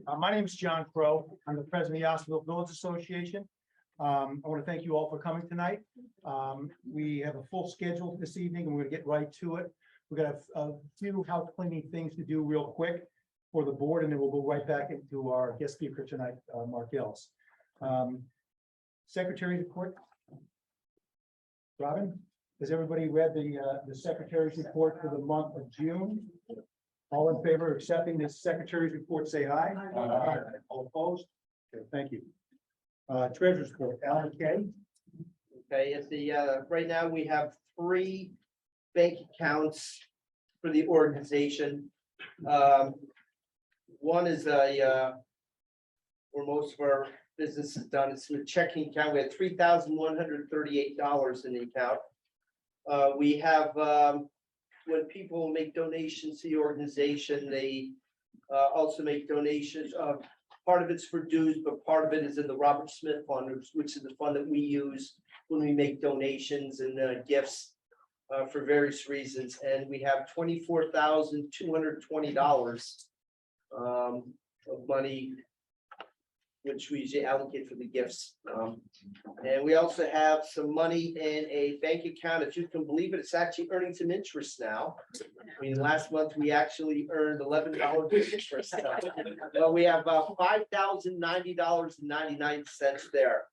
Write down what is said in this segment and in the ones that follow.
My name is John Crow. I'm the president of the Osterville Village Association. I want to thank you all for coming tonight. We have a full schedule this evening and we're going to get right to it. We've got a few house cleaning things to do real quick for the board, and then we'll go right back into our guest speaker tonight, Mark Ells. Secretary's report. Robin, has everybody read the secretary's report for the month of June? All in favor of accepting the secretary's report, say aye. Aye. All opposed? Okay, thank you. Treasurer's report, Alan Kay. Okay, at the right now we have 3 bank accounts for the organization. One is where most of our business is done. It's with checking account. We had $3,138 in the account. We have when people make donations to the organization, they also make donations. Part of it's for dues, but part of it is in the Robert Smith Fund, which is the fund that we use when we make donations and gifts for various reasons. And we have $24,220 of money, which we usually allocate for the gifts. And we also have some money in a bank account. If you can believe it, it's actually earning some interest now. I mean, last month we actually earned $11 in interest. Well, we have about $5,090.99 there.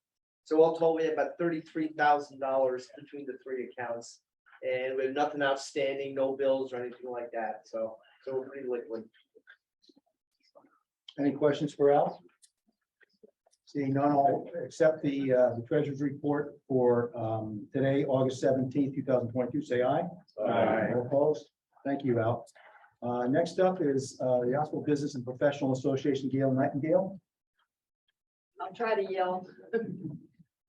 So all told, we have about $33,000 between the 3 accounts. And we have nothing outstanding, no bills or anything like that. So we're pretty liquid. Any questions for Al? Seeing none, I'll accept the treasurer's report for today, August 17th, 2022. Say aye. Aye. All opposed? Thank you, Al. Next up is the Osco Business and Professional Association, Gail Nightingale. I'll try to yell.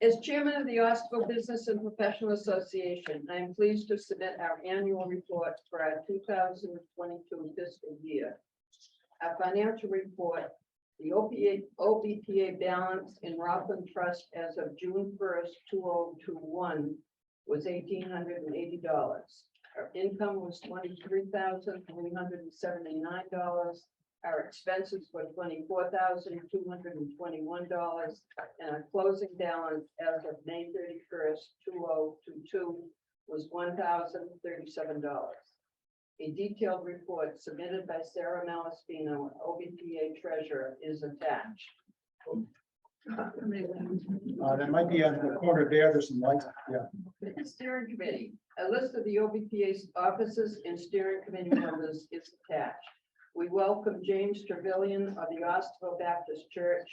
As chairman of the Osco Business and Professional Association, I am pleased to submit our annual report for our 2022 fiscal year. Our financial report, the OBPA balance in Rockland Trust as of June 1st, 2021 was $1,880. Our income was $23,379. Our expenses were $24,221, and our closing balance as of May 31st, 2022 was $1,037. A detailed report submitted by Sarah Malaspino, OBPA treasurer, is attached. That might be under the corner there. There's some lights. Yeah. The steering committee, a list of the OBPA's offices and steering committee members is attached. We welcome James Trevelyan of the Osterville Baptist Church,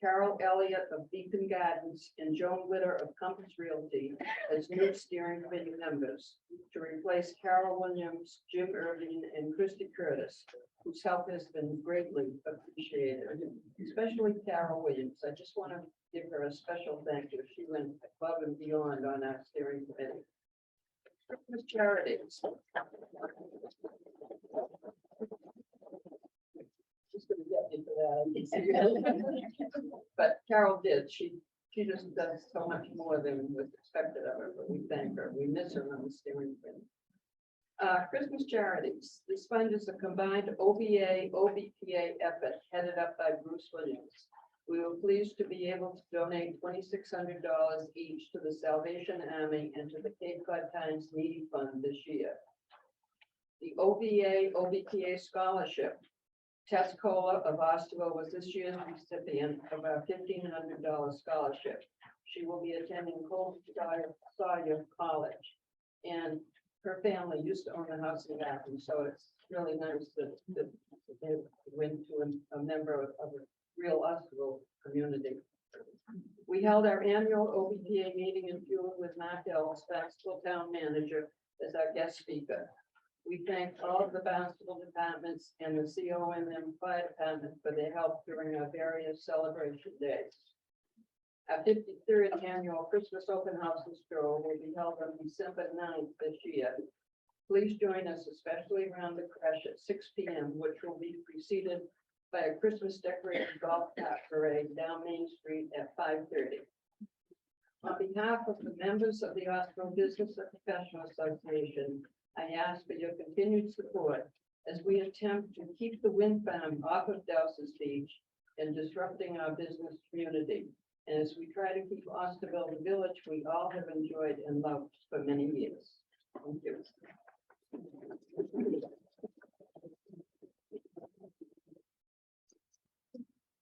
Carol Elliott of Beacon Gardens, and Joan Witter of Compass Realty as new steering committee members to replace Carol Williams, Jim Irving, and Christy Curtis, whose help has been greatly appreciated, especially Carol Williams. I just want to give her a special thank you. She went above and beyond on our steering committee. Christmas charities. She's going to get me for that. But Carol did. She just does so much more than was expected of her, but we thank her. We miss her on the steering committee. Christmas charities. This fund is a combined OBPA effort headed up by Bruce Williams. We were pleased to be able to donate $2,600 each to the Salvation Army and to the Cape Cod Times Needy Fund this year. The OBPA scholarship. Tess Cola of Osterville was this year's recipient of our $1,500 scholarship. She will be attending Cold Sawyer College, and her family used to own a house in Baton, so it's really nice that they went to a member of a real Osterville community. We held our annual OBPA meeting in Fuel with Mark Ells, Barnstable Town Manager, as our guest speaker. We thank all of the Barnstable departments and the CONM Fire Department for their help during our various celebration days. Our 53rd annual Christmas Open House and Stroll will be held on December 9th this year. Please join us, especially around the crash at 6 p.m., which will be preceded by a Christmas decorated golf cart parade down Main Street at 5:30. On behalf of the members of the Osco Business and Professional Association, I ask for your continued support as we attempt to keep the wind farm off of Dowses Beach and disrupting our business community. And as we try to keep Osterville the village we all have enjoyed and loved for many years. Thank you.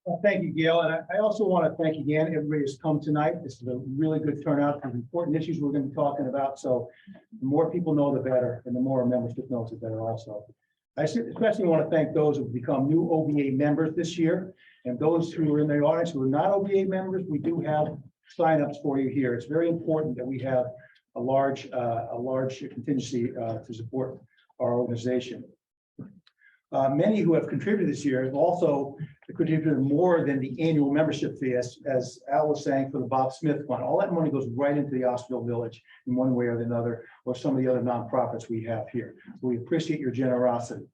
Well, thank you, Gail. And I also want to thank again, everybody who's come tonight. This is a really good turnout for the important issues we're going to be talking about. So the more people know, the better, and the more our membership knows, the better also. I especially want to thank those who've become new OBA members this year. And those who are in the audience who are not OBA members, we do have signups for you here. It's very important that we have a large contingency to support our organization. Many who have contributed this year have also contributed more than the annual membership fee, as Al was saying, for the Bob Smith Fund. All that money goes right into the Osterville Village in one way or another, or some of the other nonprofits we have here. So we appreciate your generosity.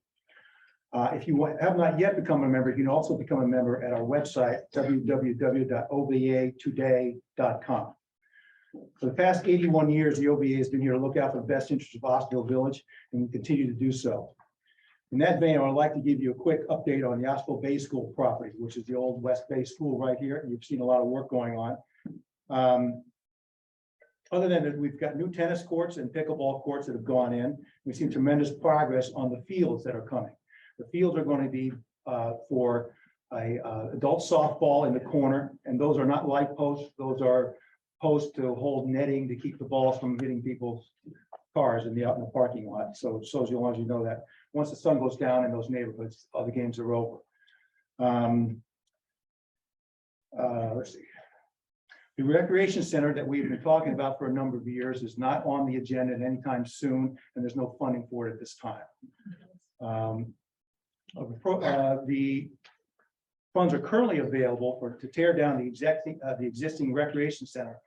If you have not yet become a member, you can also become a member at our website, www.obatoday.com. For the past 81 years, the OBA has been here to look out for the best interests of Osterville Village, and we continue to do so. In that vein, I would like to give you a quick update on the Osco Bay School property, which is the old West Bay School right here. You've seen a lot of work going on. Other than that, we've got new tennis courts and pickleball courts that have gone in. We've seen tremendous progress on the fields that are coming. The fields are going to be for adult softball in the corner, and those are not light posts. Those are posts to hold netting to keep the balls from hitting people's cars out in the parking lot. So as long as you know that. Once the sun goes down in those neighborhoods, all the games are over. Let's see. The recreation center that we've been talking about for a number of years is not on the agenda anytime soon, and there's no funding for it at this time. The funds are currently available to tear down the existing recreation center,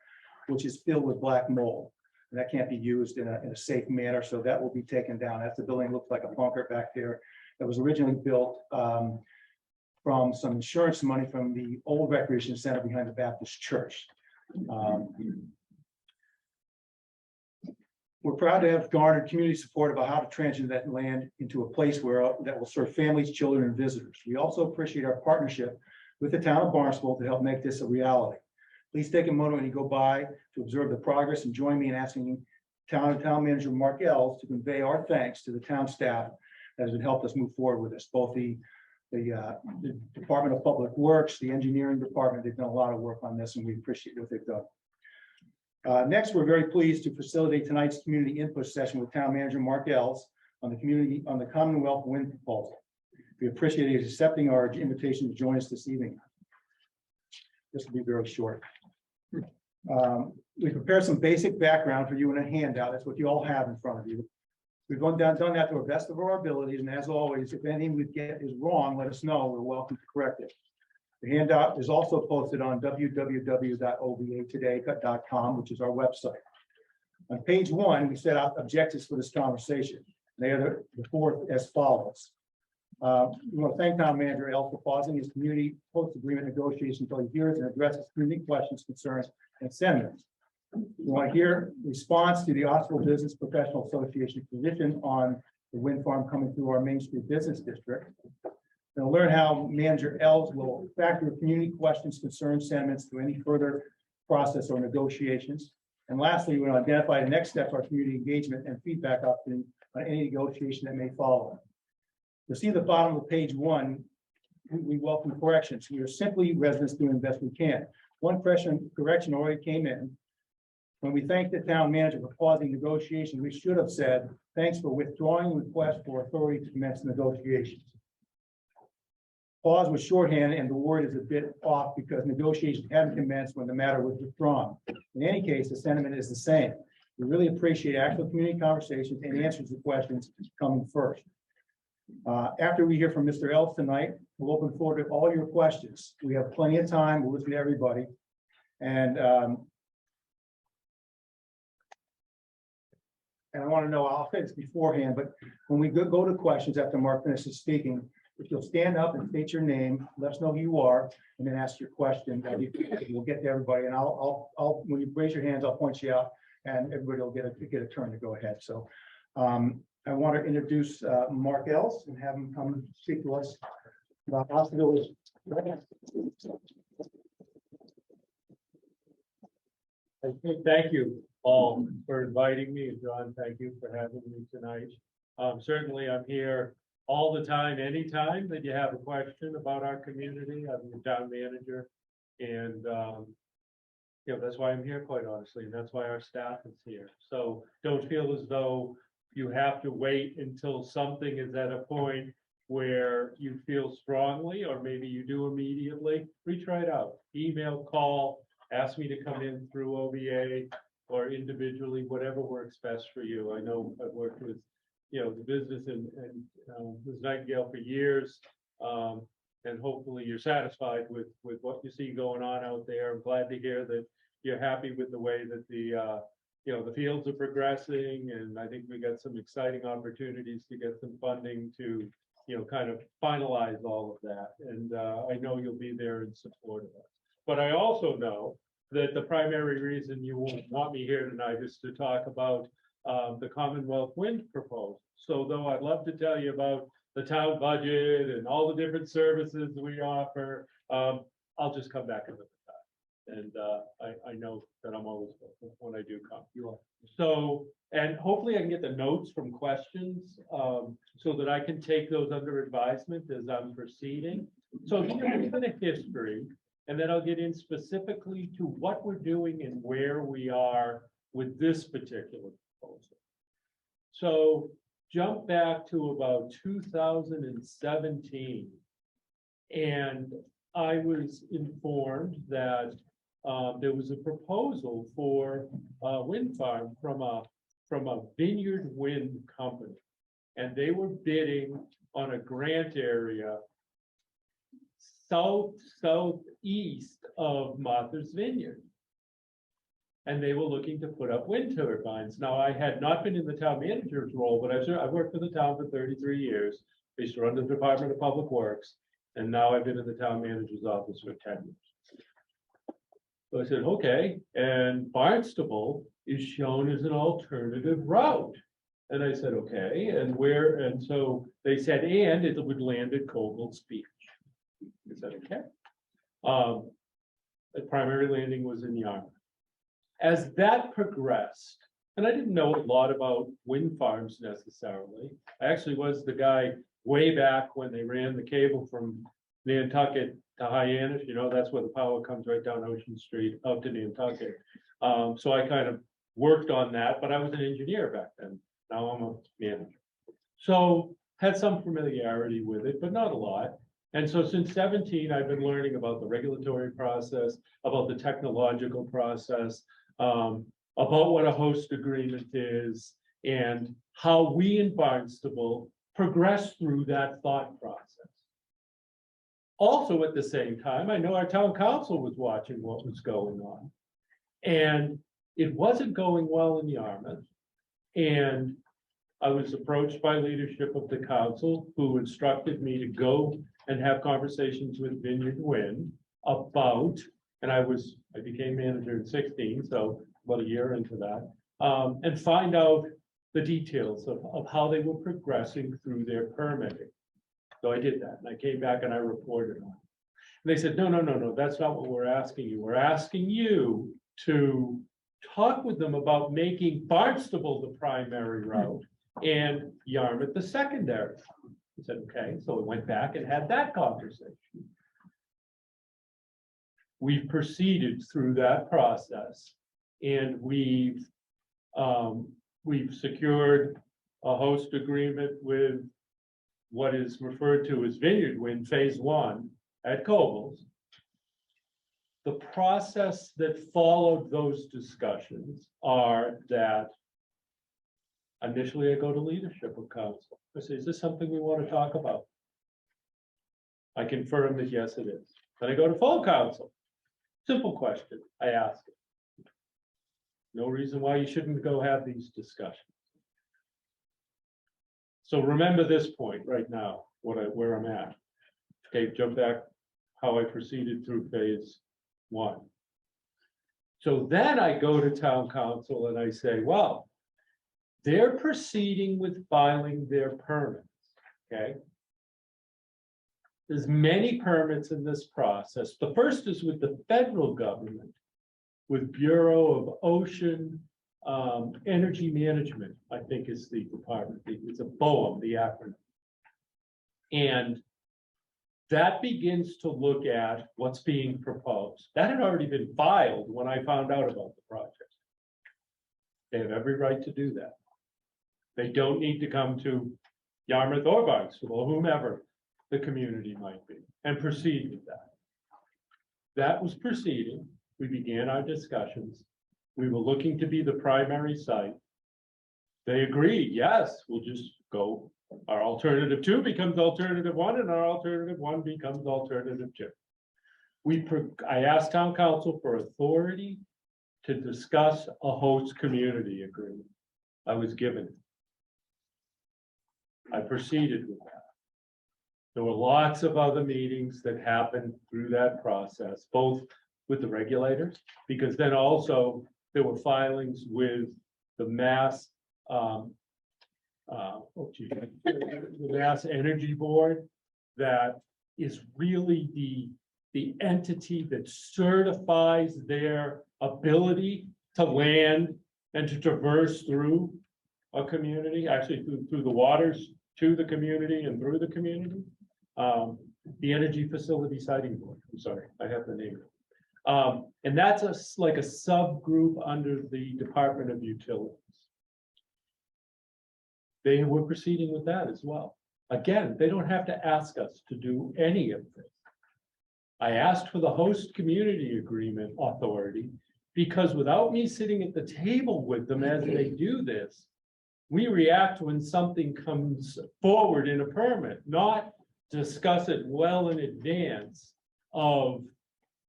which is filled with black mold. And that can't be used in a safe manner, so that will be taken down. That's the building looks like a bunker back there. That was originally built from some insurance money from the old recreation center behind the Baptist church. We're proud to have garnered community support about how to transition that land into a place that will serve families, children, and visitors. We also appreciate our partnership with the town of Barnstable to help make this a reality. Please take a moment when you go by to observe the progress and join me in asking town manager Mark Ells to convey our thanks to the town staff that has helped us move forward with this. Both the Department of Public Works, the engineering department, they've done a lot of work on this, and we appreciate what they've done. Next, we're very pleased to facilitate tonight's community input session with town manager Mark Ells on the Commonwealth Wind proposal. We appreciate his accepting our invitation to join us this evening. This will be very short. We prepared some basic background for you in a handout. That's what you all have in front of you. We've done that to the best of our abilities, and as always, if anything we get is wrong, let us know. We're welcome to correct it. The handout is also posted on www.obatoday.com, which is our website. On page 1, we set out objectives for this conversation. They are the fourth as follows. We want to thank town manager Ells for pausing his community post-agreement negotiations until he hears and addresses community questions, concerns, and sentiments. We want to hear response to the Osterville Business Professional Association position on the wind farm coming through our Main Street Business District. We'll learn how Manager Ells will factor community questions, concerns, sentiments to any further process or negotiations. And lastly, we'll identify the next steps, our community engagement and feedback opportunity on any negotiation that may follow. You'll see at the bottom of page 1, we welcome corrections. We are simply residents doing the best we can. One correction already came in. When we thanked the town manager for pausing negotiations, we should have said, thanks for withdrawing the request for authority to commence negotiations. Pause was shorthand, and the word is a bit off because negotiations haven't commenced when the matter was withdrawn. In any case, the sentiment is the same. We really appreciate actual community conversations and answers to questions coming first. After we hear from Mr. Ells tonight, we'll open forward to all your questions. We have plenty of time. We'll listen to everybody. And I want to know, I'll say this beforehand, but when we go to questions after Mark finishes speaking, if you'll stand up and state your name, let us know who you are, and then ask your question. We'll get to everybody, and I'll when you raise your hands, I'll point you out, and everybody will get a turn to go ahead. So I want to introduce Mark Ells and have him come speak to us about Osterville's Thank you all for inviting me, and John, thank you for having me tonight. Certainly, I'm here all the time, anytime that you have a question about our community. I'm the town manager, and that's why I'm here, quite honestly, and that's why our staff is here. So don't feel as though you have to wait until something is at a point where you feel strongly, or maybe you do immediately. Reach right out, email, call, ask me to come in through OVA or individually, whatever works best for you. I know I've worked with, the business and Ms. Nightingale for years. And hopefully you're satisfied with what you see going on out there. I'm glad to hear that you're happy with the way that the fields are progressing. And I think we got some exciting opportunities to get some funding to, kind of finalize all of that. And I know you'll be there in support of us. But I also know that the primary reason you won't want me here tonight is to talk about the Commonwealth Wind proposal. So though I'd love to tell you about the town budget and all the different services we offer, I'll just come back another time. And I know that I'm always welcome when I do come. You are. So, and hopefully I can get the notes from questions so that I can take those under advisement as I'm proceeding. So here's a bit of history. And then I'll get in specifically to what we're doing and where we are with this particular proposal. So jump back to about 2017. And I was informed that there was a proposal for a wind farm from a Vineyard Wind company. And they were bidding on a grant area southeast of Martha's Vineyard. And they were looking to put up wind turbines. Now, I had not been in the town manager's role, but I've worked for the town for 33 years. I used to run the Department of Public Works, and now I've been in the town manager's office for 10 years. So I said, okay, and Barnstable is shown as an alternative route. And I said, okay, and where? And so they said, and it would land at Coble's Beach. I said, okay. The primary landing was in Yarmouth. As that progressed, and I didn't know a lot about wind farms necessarily. I actually was the guy way back when they ran the cable from Nantucket to Hyannis. That's where the power comes right down Ocean Street out to Nantucket. So I kind of worked on that, but I was an engineer back then. Now I'm a manager. So had some familiarity with it, but not a lot. And so since 17, I've been learning about the regulatory process, about the technological process, about what a host agreement is, and how we in Barnstable progress through that thought process. Also, at the same time, I know our town council was watching what was going on, and it wasn't going well in Yarmouth. And I was approached by leadership of the council, who instructed me to go and have conversations with Vineyard Wind about, and I became manager in 16, so about a year into that, and find out the details of how they were progressing through their permitting. So I did that, and I came back and I reported on it. And they said, no, that's not what we're asking you. We're asking you to talk with them about making Barnstable the primary route and Yarmouth the secondary. I said, okay, so we went back and had that conversation. We've proceeded through that process, and we've secured a host agreement with what is referred to as Vineyard Wind Phase 1 at Coble's. The process that followed those discussions are that initially I go to leadership of council. I say, is this something we want to talk about? I confirm that yes, it is. Then I go to full council. Simple question I ask. No reason why you shouldn't go have these discussions. So remember this point right now, where I'm at. Okay, jump back how I proceeded through phase 1. So then I go to town council and I say, well, they're proceeding with filing their permits. Okay. There's many permits in this process. The first is with the federal government, with Bureau of Ocean Energy Management, I think is the department. It's a BOEM, the acronym. And that begins to look at what's being proposed. That had already been filed when I found out about the project. They have every right to do that. They don't need to come to Yarmouth or Barnstable or whomever the community might be and proceed with that. That was proceeding. We began our discussions. We were looking to be the primary site. They agreed, yes, we'll just go. Our alternative 2 becomes alternative 1, and our alternative 1 becomes alternative 2. I asked town council for authority to discuss a host community agreement. I was given it. I proceeded with that. There were lots of other meetings that happened through that process, both with the regulators, because then also there were filings with the the Mass Energy Board, that is really the entity that certifies their ability to land and to traverse through a community, actually through the waters to the community and through the community. The Energy Facility Siting Board, I'm sorry, I have the name. And that's like a subgroup under the Department of Utilities. They were proceeding with that as well. Again, they don't have to ask us to do any of this. I asked for the host community agreement authority because without me sitting at the table with them as they do this, we react when something comes forward in a permit, not discuss it well in advance of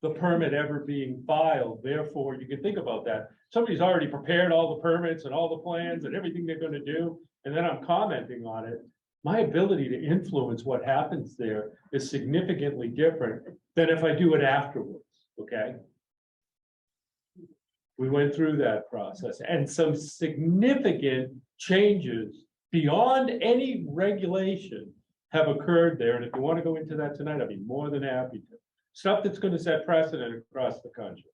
the permit ever being filed. Therefore, you can think about that. Somebody's already prepared all the permits and all the plans and everything they're going to do, and then I'm commenting on it. My ability to influence what happens there is significantly different than if I do it afterwards, okay? We went through that process, and some significant changes beyond any regulation have occurred there. And if you want to go into that tonight, I'd be more than happy to. Stuff that's going to set precedent across the country.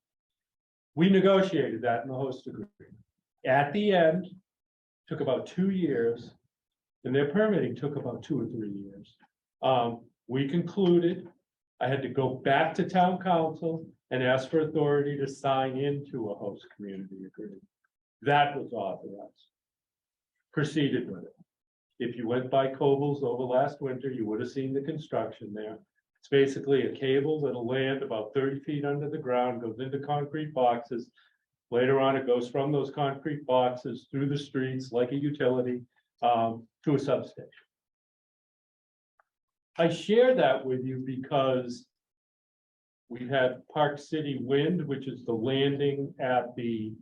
We negotiated that in the host agreement. At the end, took about 2 years, and their permitting took about 2 or 3 years. We concluded. I had to go back to town council and ask for authority to sign into a host community agreement. That was authorized. Proceeded with it. If you went by Coble's over last winter, you would have seen the construction there. It's basically a cable that'll land about 30 feet under the ground, goes into concrete boxes. Later on, it goes from those concrete boxes through the streets like a utility to a substation. I share that with you because we've had Park City Wind, which is the landing at the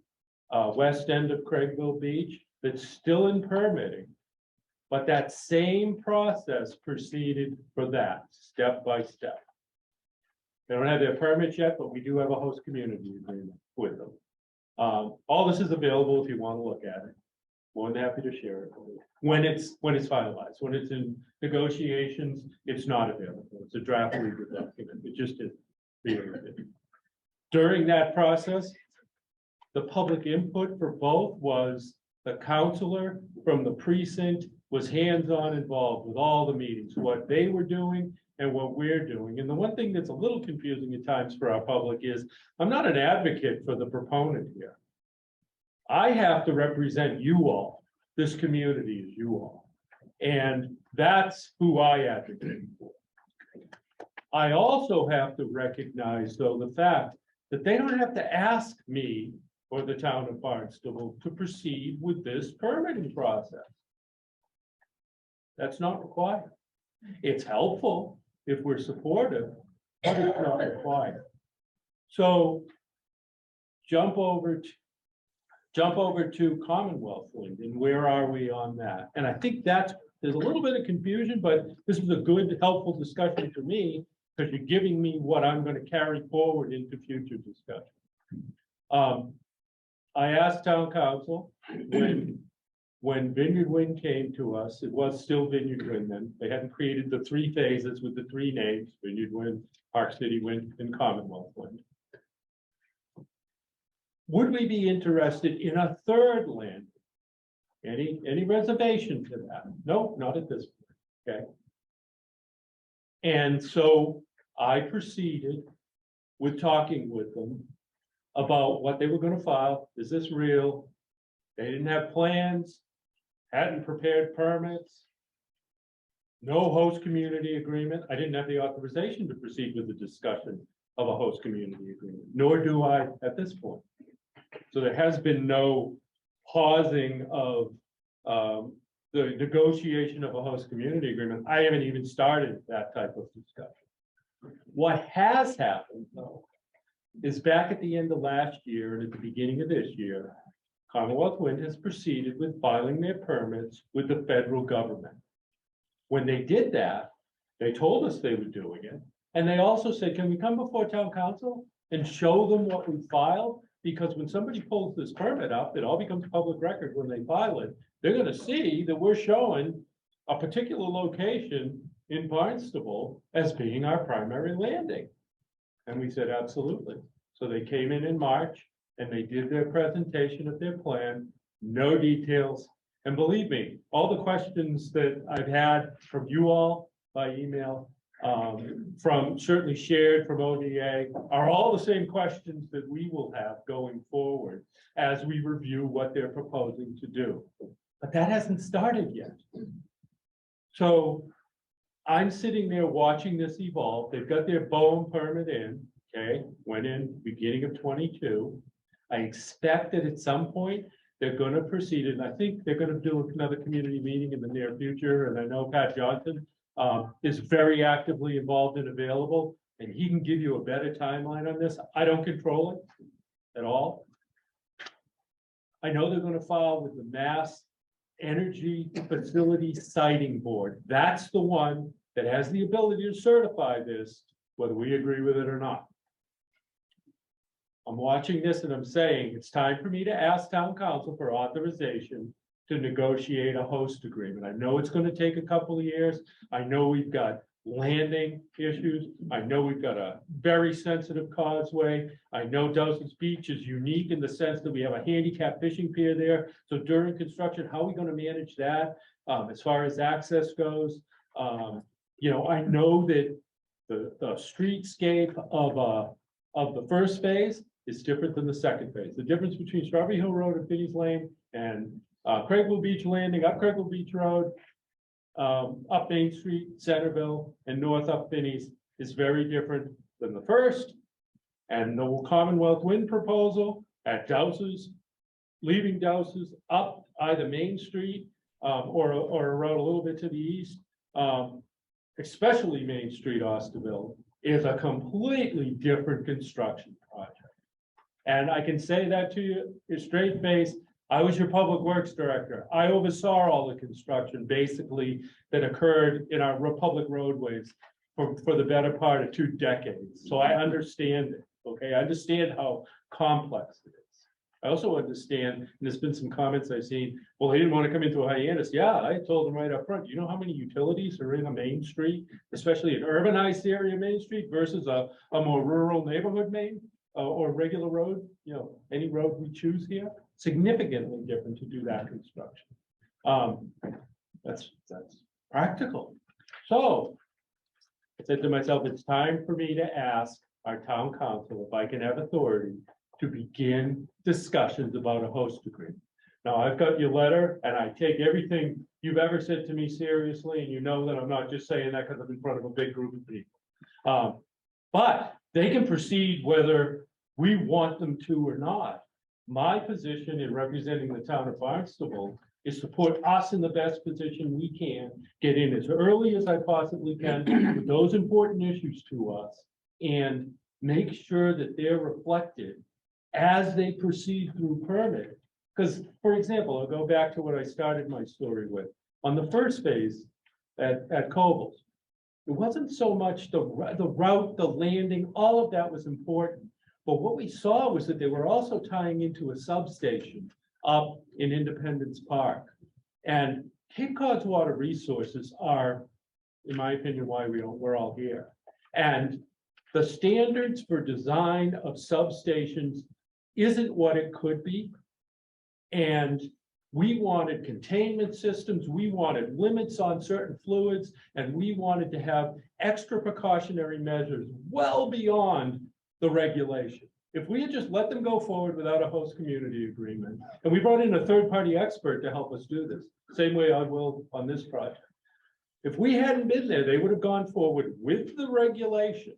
west end of Craigville Beach, that's still in permitting. But that same process proceeded for that, step by step. They don't have their permits yet, but we do have a host community agreement with them. All this is available if you want to look at it. More than happy to share it when it's finalized. When it's in negotiations, it's not available. It's a draft legal document. It just isn't. During that process, the public input for both was the counselor from the precinct was hands-on involved with all the meetings, what they were doing and what we're doing. And the one thing that's a little confusing at times for our public is I'm not an advocate for the proponent here. I have to represent you all. This community is you all. And that's who I advocate for. I also have to recognize, though, the fact that they don't have to ask me or the town of Barnstable to proceed with this permitting process. That's not required. It's helpful if we're supportive, but it's not required. So jump over to Commonwealth Wind, and where are we on that? And I think there's a little bit of confusion, but this was a good, helpful discussion for me because you're giving me what I'm going to carry forward into future discussion. I asked town council when when Vineyard Wind came to us, it was still Vineyard Wind then. They hadn't created the 3 phases with the 3 names, Vineyard Wind, Park City Wind, and Commonwealth Wind. Would we be interested in a 3rd landing? Any reservation to that? No, not at this point, okay? And so I proceeded with talking with them about what they were gonna file. Is this real? They didn't have plans, hadn't prepared permits, no host community agreement. I didn't have the authorization to proceed with the discussion of a host community agreement, nor do I at this point. So there has been no pausing of the negotiation of a host community agreement. I haven't even started that type of discussion. What has happened, though, is back at the end of last year and at the beginning of this year, Commonwealth Wind has proceeded with filing their permits with the federal government. When they did that, they told us they were doing it. And they also said, can we come before town council and show them what we filed? Because when somebody pulls this permit up, it all becomes public record when they file it. They're gonna see that we're showing a particular location in Barnstable as being our primary landing. And we said, absolutely. So they came in March and they did their presentation of their plan, no details. And believe me, all the questions that I've had from you all by email, from certainly shared from ODA, are all the same questions that we will have going forward as we review what they're proposing to do. But that hasn't started yet. So I'm sitting there watching this evolve. They've got their BOEM permit in, okay, went in beginning of 22. I expect that at some point they're going to proceed, and I think they're going to do another community meeting in the near future. And I know Pat Johnson is very actively involved and available, and he can give you a better timeline on this. I don't control it at all. I know they're going to file with the Mass Energy Facility Siting Board. That's the one that has the ability to certify this, whether we agree with it or not. I'm watching this and I'm saying it's time for me to ask town council for authorization to negotiate a host agreement. I know it's going to take a couple of years. I know we've got landing issues. I know we've got a very sensitive causeway. I know Dowses Beach is unique in the sense that we have a handicap fishing pier there. So during construction, how are we going to manage that as far as access goes? You know, I know that the streetscape of the first phase is different than the second phase. The difference between Strawberry Hill Road and Finney's Lane and Craigville Beach Landing, up Craigville Beach Road, up Main Street, Centerville, and north up Finney's is very different than the first. And the Commonwealth Wind proposal at Dowses, leaving Dowses up either Main Street or a road a little bit to the east, especially Main Street, Osterville, is a completely different construction project. And I can say that to you, a straight face. I was your public works director. I oversaw all the construction basically that occurred in our public roadways for the better part of 2 decades. So I understand it, okay? I understand how complex it is. I also understand, and there's been some comments I've seen, well, they didn't want to come into a Hyannis. Yeah, I told them right up front, you know how many utilities are in a main street, especially an urbanized area Main Street versus a more rural neighborhood main or regular road, you know, any road we choose here, significantly different to do that construction. That's practical. So I said to myself, it's time for me to ask our town council if I can have authority to begin discussions about a host agreement. Now, I've got your letter and I take everything you've ever said to me seriously, and you know that I'm not just saying that because I'm in front of a big group of people. But they can proceed whether we want them to or not. My position in representing the town of Barnstable is to put us in the best position we can, get in as early as I possibly can with those important issues to us, and make sure that they're reflected as they proceed through permitting. Because, for example, I'll go back to what I started my story with. On the first phase at Cobbles, it wasn't so much the route, the landing, all of that was important. But what we saw was that they were also tying into a substation up in Independence Park. And Cape Cod's water resources are, in my opinion, why we're all here. And the standards for design of substations isn't what it could be. And we wanted containment systems, we wanted limits on certain fluids, and we wanted to have extra precautionary measures well beyond the regulation. If we had just let them go forward without a host community agreement, and we brought in a third-party expert to help us do this, same way I will on this project. If we hadn't been there, they would have gone forward with the regulation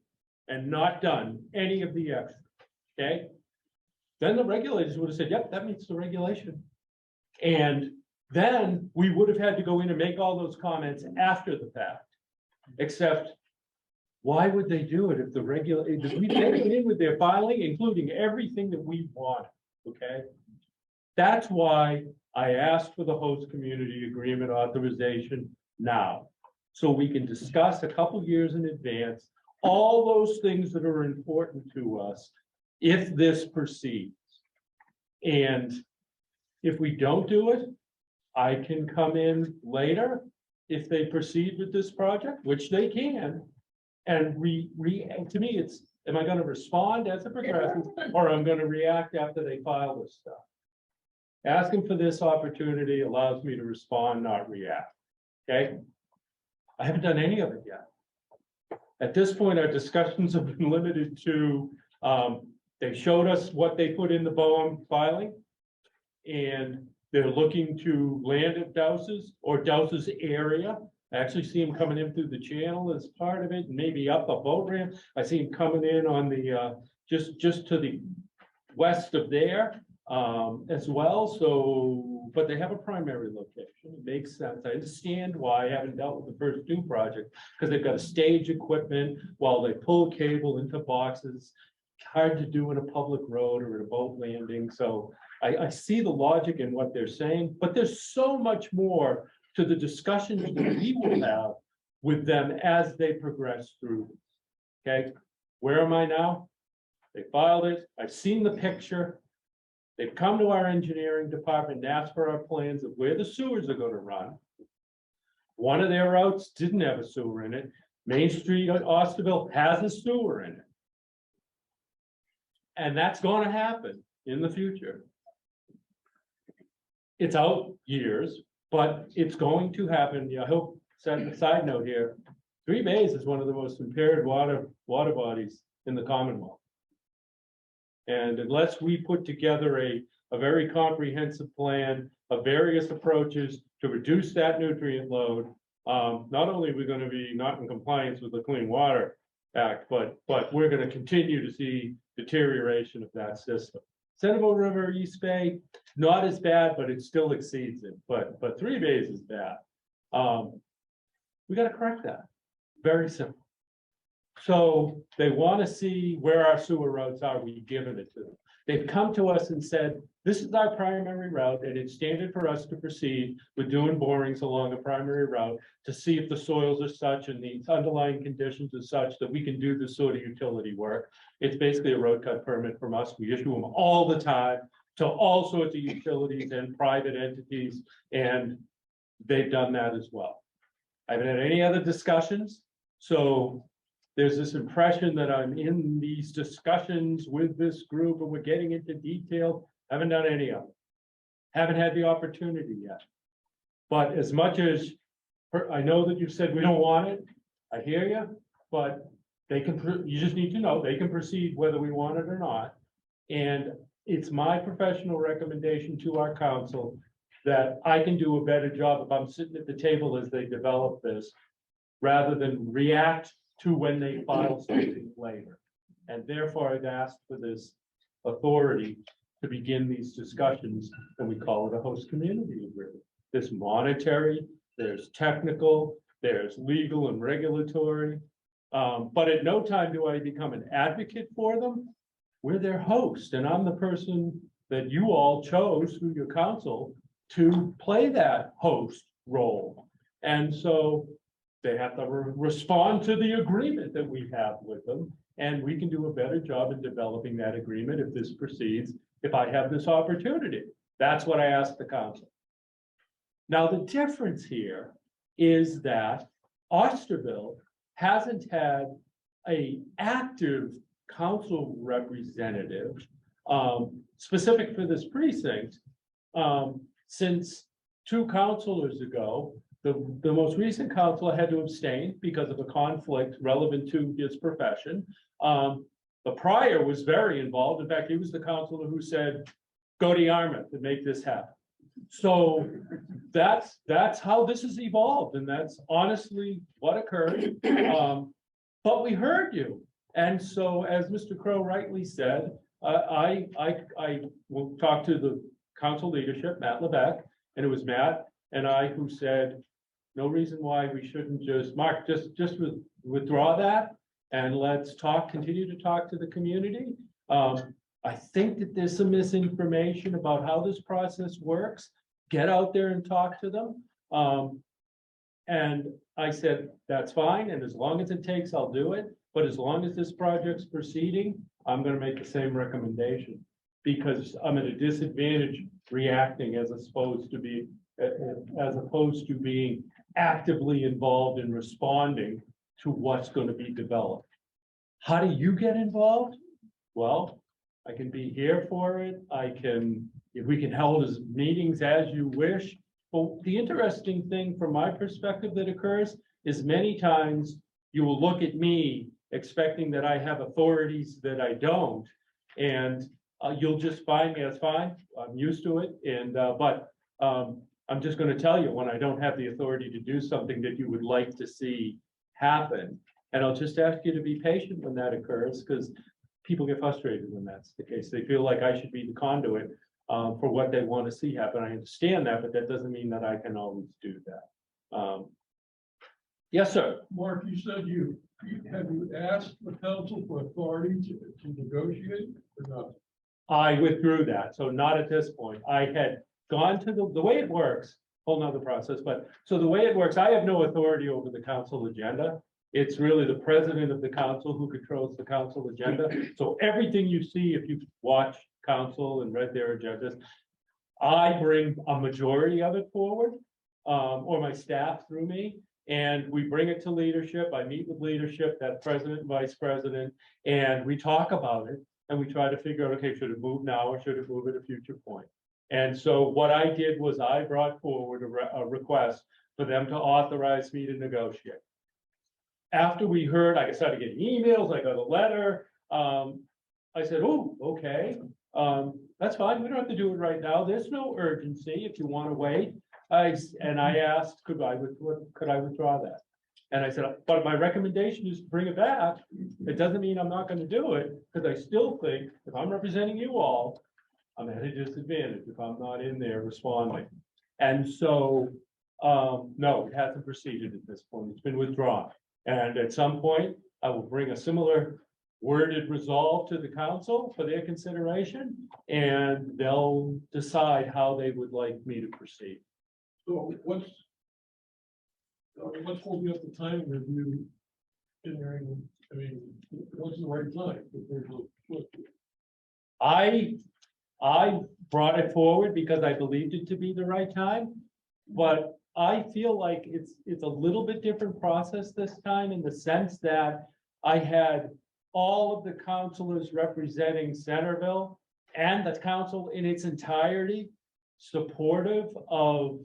and not done any of the extra, okay? Then the regulators would have said, yep, that meets the regulation. And then we would have had to go in and make all those comments after the fact. Except, why would they do it if the regulators, we came in with their filing, including everything that we wanted, okay? That's why I asked for the host community agreement authorization now. So we can discuss a couple years in advance, all those things that are important to us if this proceeds. And if we don't do it, I can come in later if they proceed with this project, which they can. And to me, it's, am I gonna respond as it progresses, or I'm gonna react after they file this stuff? Asking for this opportunity allows me to respond, not react, okay? I haven't done any of it yet. At this point, our discussions have been limited to, they showed us what they put in the BOEM filing. And they're looking to land at Dowses or Dowses area. I actually see them coming in through the channel as part of it, and maybe up a boat ramp. I see them coming in on the, just to the west of there, as well. So, but they have a primary location. It makes sense. I understand why I haven't dealt with the first two projects, because they've got to stage equipment while they pull cable into boxes. Hard to do in a public road or at a boat landing. So I see the logic in what they're saying, but there's so much more to the discussions that we will have with them as they progress through. Okay, where am I now? They filed it. I've seen the picture. They've come to our engineering department and asked for our plans of where the sewers are going to run. One of their routes didn't have a sewer in it. Main Street, Osterville has a sewer in it. And that's going to happen in the future. It's out years, but it's going to happen. I hope, side note here, 3 Bays is one of the most impaired water bodies in the Commonwealth. And unless we put together a very comprehensive plan of various approaches to reduce that nutrient load, not only are we going to be not in compliance with the Clean Water Act, but we're going to continue to see deterioration of that system. Centerville River, East Bay, not as bad, but it still exceeds it. But 3 Bays is bad. We got to correct that. Very simple. So they want to see where our sewer routes are. We've given it to them. They've come to us and said, this is our primary route, and it's standard for us to proceed with doing borings along a primary route to see if the soils are such and the underlying conditions are such that we can do this sort of utility work. It's basically a road cut permit from us. We issue them all the time to all sorts of utilities and private entities, and they've done that as well. I haven't had any other discussions, so there's this impression that I'm in these discussions with this group and we're getting into detail. Haven't done any of it. Haven't had the opportunity yet. But as much as I know that you've said we don't want it, I hear you, but they can, you just need to know they can proceed whether we want it or not. And it's my professional recommendation to our council that I can do a better job if I'm sitting at the table as they develop this, rather than react to when they file something later. And therefore I've asked for this authority to begin these discussions, and we call it a host community agreement. There's monetary, there's technical, there's legal and regulatory. But at no time do I become an advocate for them. We're their host, and I'm the person that you all chose through your council to play that host role. And so they have to respond to the agreement that we have with them, and we can do a better job in developing that agreement if this proceeds, if I have this opportunity. That's what I asked the council. Now, the difference here is that Osterville hasn't had a active council representative specific for this precinct since 2 councilors ago. The most recent councilor had to abstain because of a conflict relevant to his profession. The prior was very involved. In fact, he was the councilor who said, go to Yarmouth and make this happen. So that's how this has evolved, and that's honestly what occurred. But we heard you. And so, as Mr. Crow rightly said, I will talk to the council leadership, Matt Levesque, and it was Matt and I who said, no reason why we shouldn't just, Mark, just withdraw that and let's continue to talk to the community. I think that there's some misinformation about how this process works. Get out there and talk to them. And I said, that's fine. And as long as it takes, I'll do it. But as long as this project's proceeding, I'm going to make the same recommendation because I'm at a disadvantage reacting as opposed to being actively involved in responding to what's going to be developed. How do you get involved? Well, I can be here for it. If we can hold as meetings as you wish. But the interesting thing from my perspective that occurs is many times you will look at me expecting that I have authorities that I don't. And you'll just find me, that's fine. I'm used to it. And but I'm just going to tell you when I don't have the authority to do something that you would like to see happen. And I'll just ask you to be patient when that occurs, because people get frustrated when that's the case. They feel like I should be the conduit for what they want to see happen. I understand that, but that doesn't mean that I can always do that. Yes, sir. Mark, you said have you asked the council for authority to negotiate or not? I withdrew that, so not at this point. I had gone to the way it works, whole nother process, but so the way it works, I have no authority over the council agenda. It's really the president of the council who controls the council agenda. So everything you see, if you've watched council and read their agendas, I bring a majority of it forward, or my staff through me, and we bring it to leadership. I meet with leadership, that president and vice president, and we talk about it, and we try to figure out, okay, should it move now or should it move at a future point? And so what I did was I brought forward a request for them to authorize me to negotiate. After we heard, I started getting emails, I got a letter. I said, oh, okay, that's fine. We don't have to do it right now. There's no urgency if you want to wait. And I asked, could I withdraw that? And I said, but my recommendation is to bring it back. It doesn't mean I'm not going to do it, because I still think if I'm representing you all, I'm at a disadvantage if I'm not in there responding. And so, no, it hasn't proceeded at this point. It's been withdrawn. And at some point, I will bring a similar worded resolve to the council for their consideration, and they'll decide how they would like me to proceed. So what's holding up the time review? I mean, what's the right time? I brought it forward because I believed it to be the right time, but I feel like it's a little bit different process this time in the sense that I had all of the councilors representing Centerville and the council in its entirety supportive of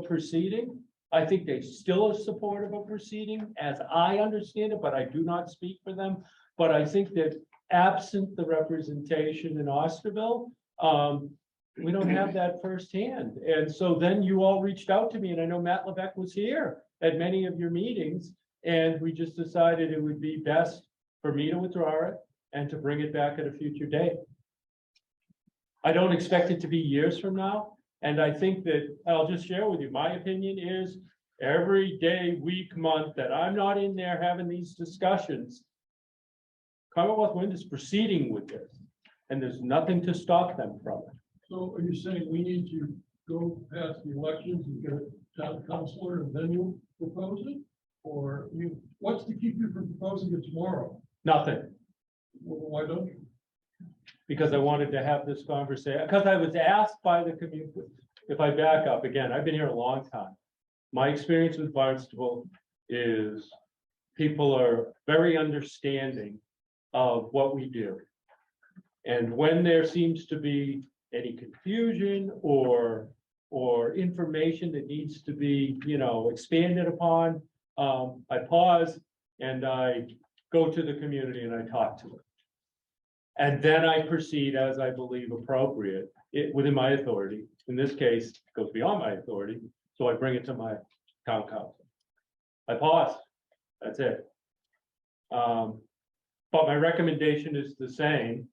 proceeding. I think they still are supportive of proceeding as I understand it, but I do not speak for them. But I think that absent the representation in Osterville, we don't have that firsthand. And so then you all reached out to me, and I know Matt Levesque was here at many of your meetings, and we just decided it would be best for me to withdraw it and to bring it back at a future date. I don't expect it to be years from now. And I think that I'll just share with you, my opinion is every day, week, month that I'm not in there having these discussions, Commonwealth Wind is proceeding with this, and there's nothing to stop them from it. So are you saying we need to go past the elections and get a town councilor and then you'll propose it? Or what's to keep you from proposing it tomorrow? Nothing, Well, why don't you? because I wanted to have this conversation, because I was asked by the community, if I back up again, I've been here a long time. My experience with Barnstable is people are very understanding of what we do. And when there seems to be any confusion or information that needs to be, expanded upon, I pause and I go to the community and I talk to it. And then I proceed as I believe appropriate, within my authority. In this case, it goes beyond my authority, so I bring it to my town council. I pause, that's it. But my recommendation is the same,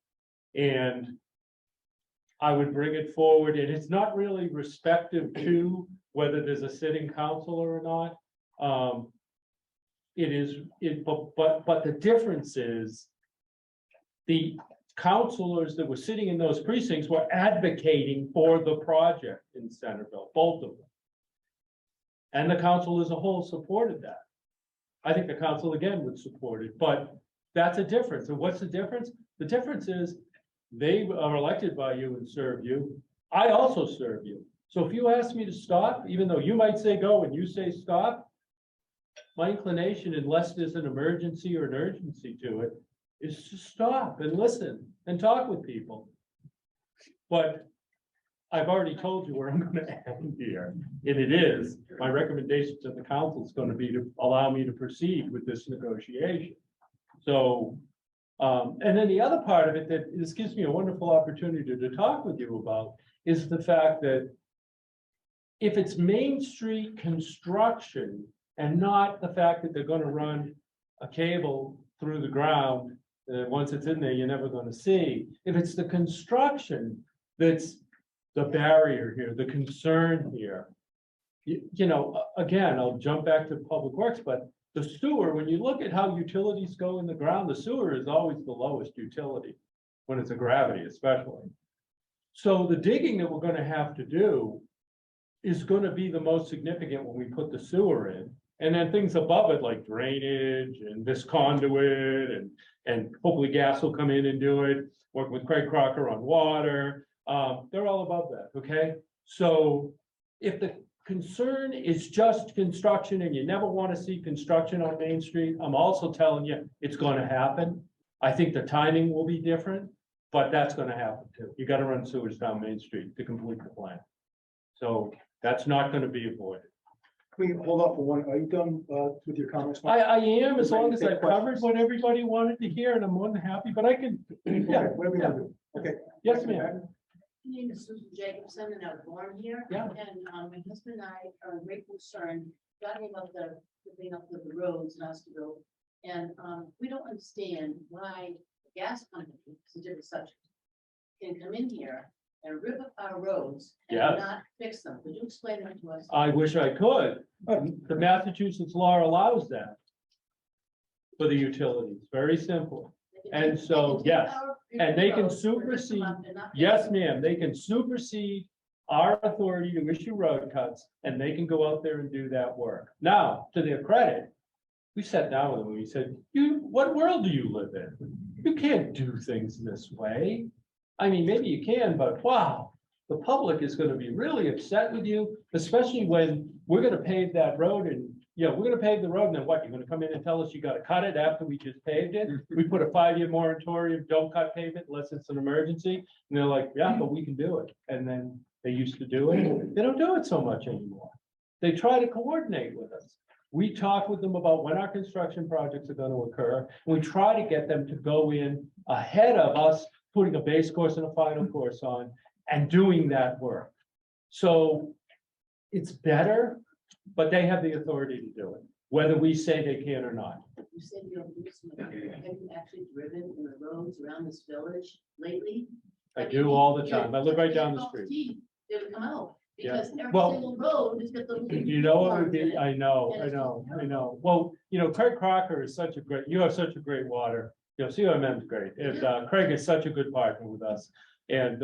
and I would bring it forward, and it's not really respective to whether there's a sitting councilor or not. But the difference is the councilors that were sitting in those precincts were advocating for the project in Centerville, both of them. And the council as a whole supported that. I think the council again would support it, but that's a difference. And what's the difference? The difference is they are elected by you and serve you. I also serve you. So if you ask me to stop, even though you might say go and you say stop, my inclination, unless there's an emergency or an urgency to it, is to stop and listen and talk with people. But I've already told you where I'm going to end here, and it is, my recommendation to the council is going to be to allow me to proceed with this negotiation. So, and then the other part of it that this gives me a wonderful opportunity to talk with you about is the fact that if it's Main Street construction and not the fact that they're going to run a cable through the ground, once it's in there, you're never going to see. If it's the construction that's the barrier here, the concern here, again, I'll jump back to Public Works, but the sewer, when you look at how utilities go in the ground, the sewer is always the lowest utility when it's a gravity, especially. So the digging that we're going to have to do is going to be the most significant when we put the sewer in. And then things above it like drainage and this conduit and hopefully gas will come in and do it, working with Craig Crocker on water. They're all above that, okay? So if the concern is just construction and you never want to see construction on Main Street, I'm also telling you it's going to happen. I think the timing will be different, but that's going to happen too. You got to run sewers down Main Street to complete the plan. So that's not going to be avoided. Can we hold up for one? Are you done with your comments? Mike? I am, as long as Take I've covered questions. what everybody wanted to hear, and I'm more than happy, but I can, Okay, whatever you want to do. Okay. yes, ma'am. My name is Susan Jacobson and I was born here. Yeah. And my husband and I are very concerned, talking about the thing up with the roads in Osterville. And we don't understand why the gas company, it's a different subject, can come in here and rip up our roads and Yes. not fix them. Could you explain that to us? I wish I could. The Massachusetts law allows that for the utilities, very simple. They can And take- so, they can take yes, our and they can roads and rip them supersede- up and not fix Yes, them. ma'am, they can supersede our authority to issue road cuts, and they can go out there and do that work. Now, to their credit, we sat down with them and we said, what world do you live in? You can't do things this way. I mean, maybe you can, but wow, the public is gonna be really upset with you, especially when we're gonna pave that road and, we're gonna pave the road and then what, you're gonna come in and tell us you gotta cut it after we just paved it? We put a 5-year moratorium, don't cut pavement unless it's an emergency. And they're like, yeah, but we can do it. And then they used to do it. They don't do it so much anymore. They try to coordinate with us. We talk with them about when our construction projects are gonna occur. And we try to get them to go in ahead of us, putting a base course and a final course on and doing that work. So it's better, but they have the authority to do it, whether we say they can or not. You said you don't do some, have you actually driven in the roads around this village lately? I do all the time. I live right down the street. They would come out, Yeah. because every Well, single road has got the. You know what would lines in be, it. I know. Well, Craig Crocker is such a great, you have such a great water, COMM is great. And Craig is such a good partner with us. And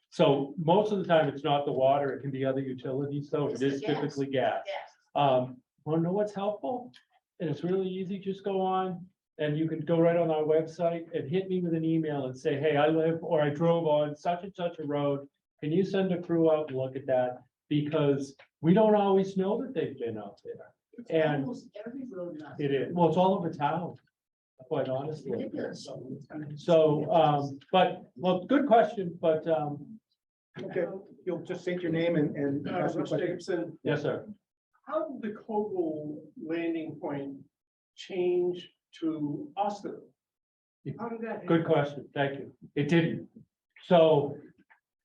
so most of the time, it's not the water, it can be other utilities, so it It's is the gas. typically gas. Yes. Want to know what's helpful? And it's really easy, just go on and you can go right on our website and hit me with an email and say, hey, I live or I drove on such and such a road can you send a crew out and look at that? Because we don't always know that they've been out there. It's And almost every road in it is, well, it's all over town, quite honestly. Ridiculous. So, but, well, good question, but, Okay, you'll just state your name and ask your Russ question. Jacobson, yes, sir. how did the Koval landing point change to Osterville? How did that? Good question, thank you. It didn't. So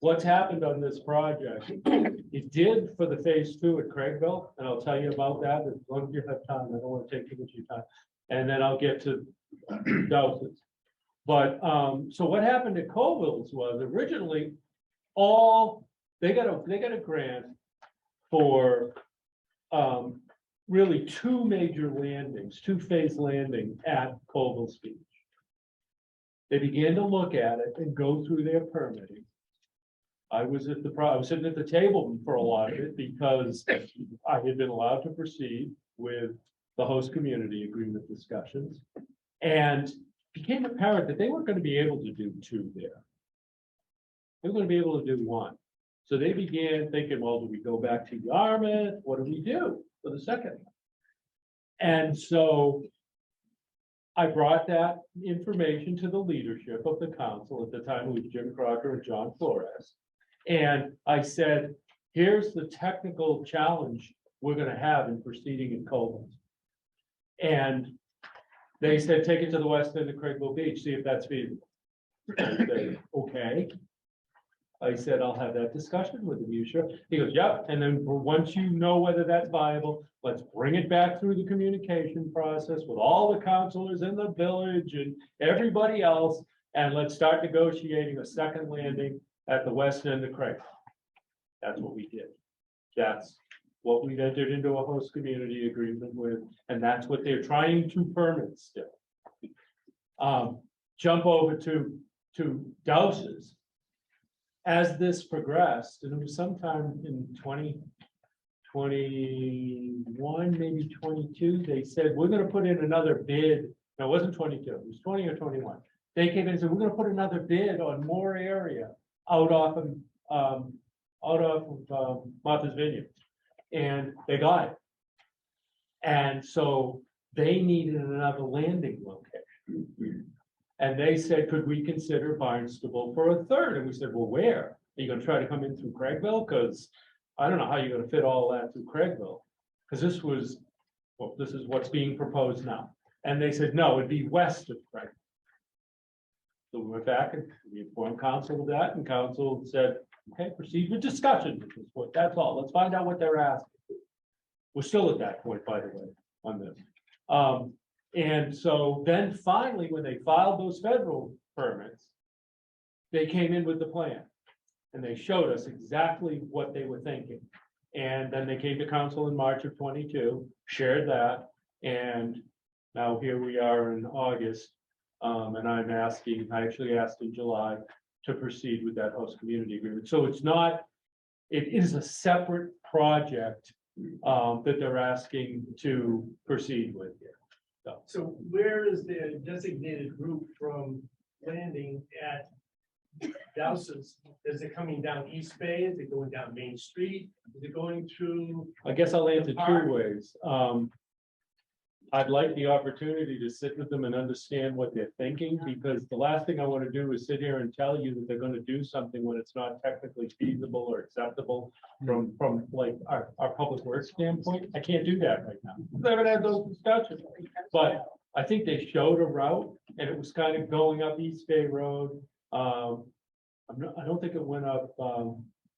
what's happened on this project, it did for the phase 2 at Craigville, and I'll tell you about that as long as you have time. I don't want to take too much of your time. And then I'll get to Dowses. But, so what happened at Colville's was originally they got a grant for, really two major landings, two-phase landing at Colville's Beach. They began to look at it and go through their permitting. I was sitting at the table for a lot of it because I had been allowed to proceed with the host community agreement discussions. And became apparent that they weren't going to be able to do two there. They were going to be able to do one. So they began thinking, well, do we go back to Yarmouth? What do we do for the second one? And so I brought that information to the leadership of the council. At the time, it was Jim Crocker and John Flores. And I said, here's the technical challenge we're going to have in proceeding in Colville. And they said, take it to the west end of Craigville Beach, see if that's feasible. I said, okay. I said, I'll have that discussion with him. You sure? He goes, yep. And then once you know whether that's viable, let's bring it back through the communication process with all the councilors in the village and everybody else. And let's start negotiating a second landing at the west end of Craigville. That's what we did. That's what we entered into a host community agreement with, and that's what they're trying to permit still. Jump over to Dowses. As this progressed, and it was sometime in 2021, maybe 22, they said, we're gonna put in another bid. No, it wasn't 22, it was 20 or 21. They came in and said, we're gonna put another bid on more area out off of Martha's Vineyard. And they got it. And so they needed another landing location. And they said, could we consider Barnstable for a third? And we said, well, where? Are you gonna try to come in through Craigville? Because I don't know how you're gonna fit all that through Craigville. Because this is what's being proposed now. And they said, no, it'd be west of Craigville. So we went back and we informed council of that, and council said, okay, proceed with discussion. That's all. Let's find out what they're asking. We're still at that point, by the way, on this. And so then finally, when they filed those federal permits, they came in with the plan. And they showed us exactly what they were thinking. And then they came to council in March of 22, shared that. And now here we are in August. And I actually asked in July to proceed with that host community agreement. So it is a separate project that they're asking to proceed with here. So where is the designated route from landing at Dowses? Is it coming down East Bay? Is it going down Main Street? Is it going through? I guess I'll answer two ways. I'd like the opportunity to sit with them and understand what they're thinking, because the last thing I want to do is sit here and tell you that they're going to do something when it's not technically feasible or acceptable from like our public works standpoint. I can't do that right now. I haven't had those discussions, but I think they showed a route, and it was kind of going up East Bay Road. I don't think it went up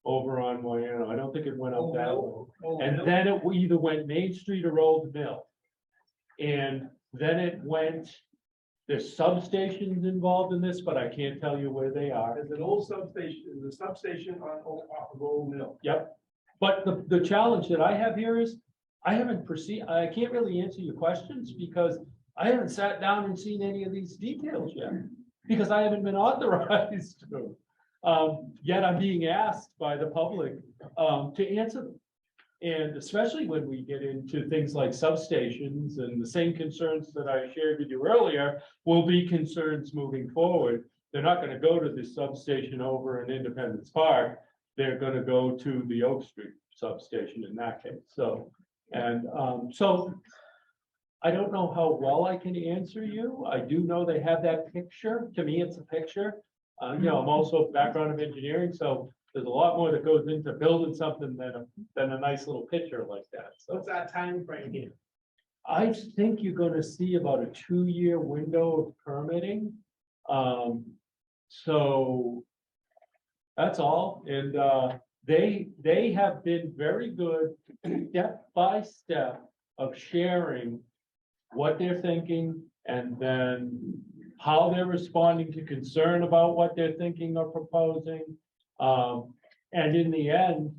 over on Moyano. I don't think it went up that way. And then it either went Main Street or Old Mill. And then it went, there's substations involved in this, but I can't tell you where they are. There's an old substation, the substation off of Old Mill. Yep. But the challenge that I have here is I can't really answer your questions because I haven't sat down and seen any of these details yet. Because I haven't been authorized to. Yet I'm being asked by the public to answer them. And especially when we get into things like substations, and the same concerns that I shared with you earlier will be concerns moving forward. They're not going to go to this substation over in Independence Park. they're gonna go to the Oak Street substation in that case, so. And, so I don't know how well I can answer you. I do know they have that picture. To me, it's a picture. You know, I'm also background of engineering, so there's a lot more that goes into building something than a nice little picture like that, so. What's our time frame here? I think you're gonna see about a 2-year window of permitting. So that's all, and they have been very good step by step of sharing what they're thinking and then how they're responding to concern about what they're thinking or proposing. And in the end,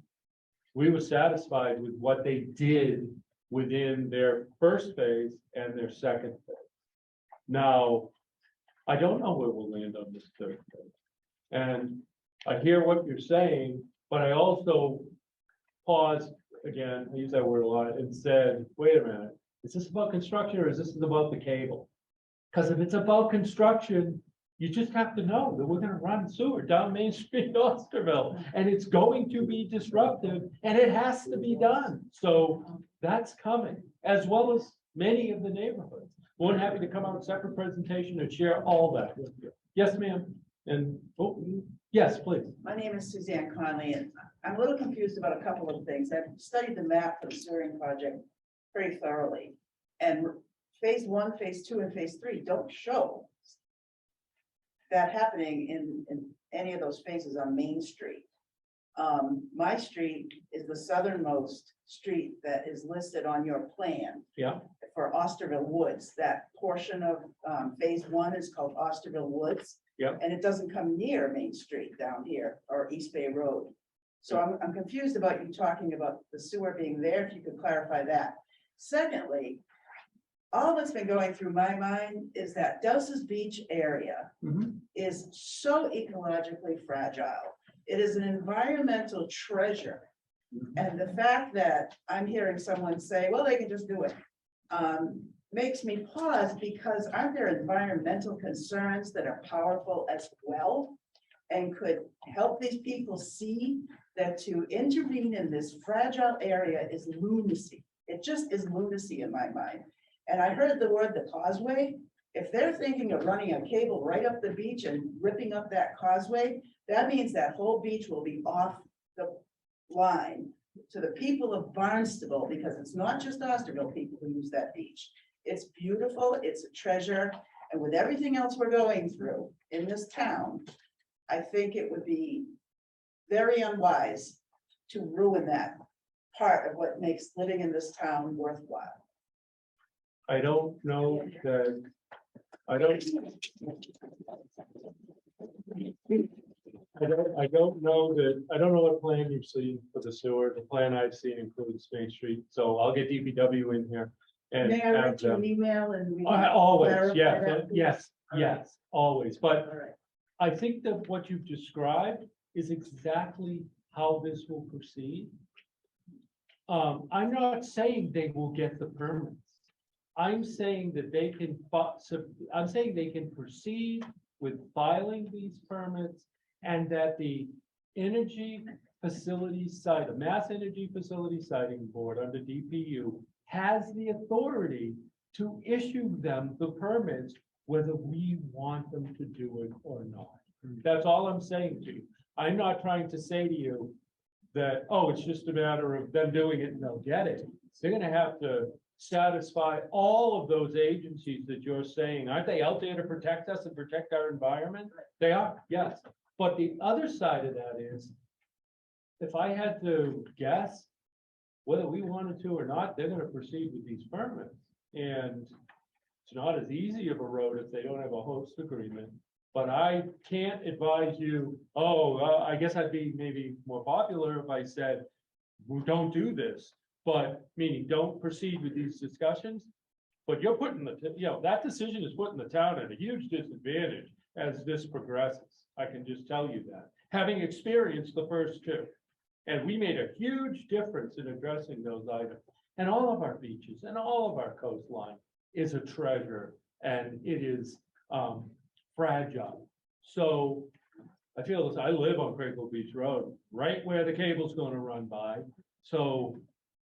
we were satisfied with what they did within their first phase and their second phase. Now, I don't know where we'll land on this third phase. And I hear what you're saying, but I also paused again, I use that word a lot, and said, wait a minute, is this about construction or is this about the cable? Because if it's about construction, you just have to know that we're gonna run sewer down Main Street, Osterville, and it's going to be disruptive, and it has to be done. So that's coming, as well as many of the neighborhoods. We're happy to come out separate presentation and share all that with you. Yes, ma'am. And, oh, yes, please. My name is Suzanne Conley, and I'm a little confused about a couple of things. I've studied the map for the sewering project very thoroughly. And phase 1, phase 2, and phase 3 don't show that happening in any of those phases on Main Street. My street is the southernmost street that is listed on your plan. Yeah. For Osterville Woods. That portion of phase 1 is called Osterville Woods. Yeah. And it doesn't come near Main Street down here or East Bay Road. So I'm confused about you talking about the sewer being there, if you could clarify that. Secondly, all that's been going through my mind is that Dowses Beach area is so ecologically fragile. It is an environmental treasure. And the fact that I'm hearing someone say, well, they can just do it, makes me pause, because aren't there environmental concerns that are powerful as well? And could help these people see that to intervene in this fragile area is lunacy. It just is lunacy in my mind. And I heard the word the causeway. If they're thinking of running a cable right up the beach and ripping up that causeway, that means that whole beach will be off the line to the people of Barnstable, because it's not just Osterville people who use that beach. It's beautiful, it's a treasure, and with everything else we're going through in this town, I think it would be very unwise to ruin that part of what makes living in this town worthwhile. I don't know that, I don't know that, I don't know what plan you've seen for the sewer. The plan I've seen includes Main Street, so I'll get DPW in here. And May I have write you them. an email and we can Always, clarify yes, that, please? yes, always, but All right. I think that what you've described is exactly how this will proceed. I'm not saying they will get the permits. I'm saying that they can, I'm saying they can proceed with filing these permits, and that the energy facility site, the Mass Energy Facility Siting Board under DPU has the authority to issue them the permits, whether we want them to do it or not. That's all I'm saying to you. I'm not trying to say to you that, oh, it's just a matter of them doing it and they'll get it. They're gonna have to satisfy all of those agencies that you're saying. Aren't they out there to protect us and protect our environment? They are, yes. But the other side of that is, if I had to guess, whether we wanted to or not, they're gonna proceed with these permits. And it's not as easy of a road if they don't have a host agreement. But I can't advise you, I guess I'd be maybe more popular if I said, well, don't do this. But meaning, don't proceed with these discussions. But you're putting that decision is putting the town at a huge disadvantage as this progresses. I can just tell you that, having experienced the first two. And we made a huge difference in addressing those items. And all of our beaches and all of our coastline is a treasure, and it is fragile. So I feel this, I live on Craigville Beach Road, right where the cable's gonna run by. So,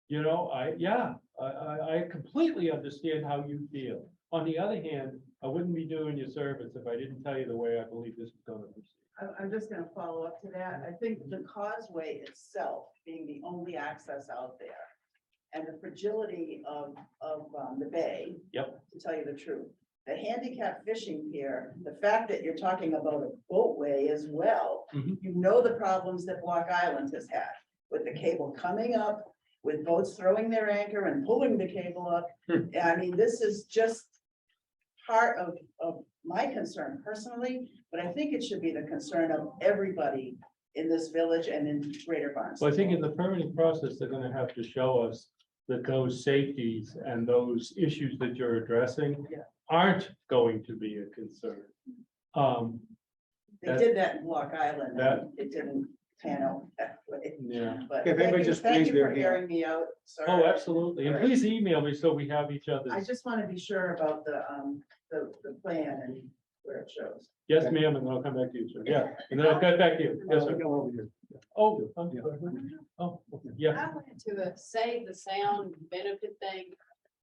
you know, I completely understand how you feel. On the other hand, I wouldn't be doing you service if I didn't tell you the way I believe this is gonna proceed. I'm just gonna follow up to that. I think the causeway itself being the only access out there and the fragility of the bay. Yep. To tell you the truth, the handicap fishing pier, the fact that you're talking about a boatway as well. Mhm. You know the problems that Block Island has had with the cable coming up, with boats throwing their anchor and pulling the cable up. I mean, this is just part of my concern personally, but I think it should be the concern of everybody in this village and in Greater Barnstable. Well, I think in the permitting process, they're gonna have to show us that those safeties and those issues that you're addressing Yeah. aren't going to be a concern. They did that in Block Island, that- and it didn't pan out that way. Yeah. But If anybody just thank raised you their for hand. hearing me out. Sorry. Oh, absolutely. And All right. please email me so we have each I other's. just want to be sure about the plan and where it shows. Yes, ma'am, and then I'll come back to you, sir. Yeah, and then I'll cut back to you. Yes, sir. Go over here. Oh, oh, yeah. I went to a Save the Sound benefit thing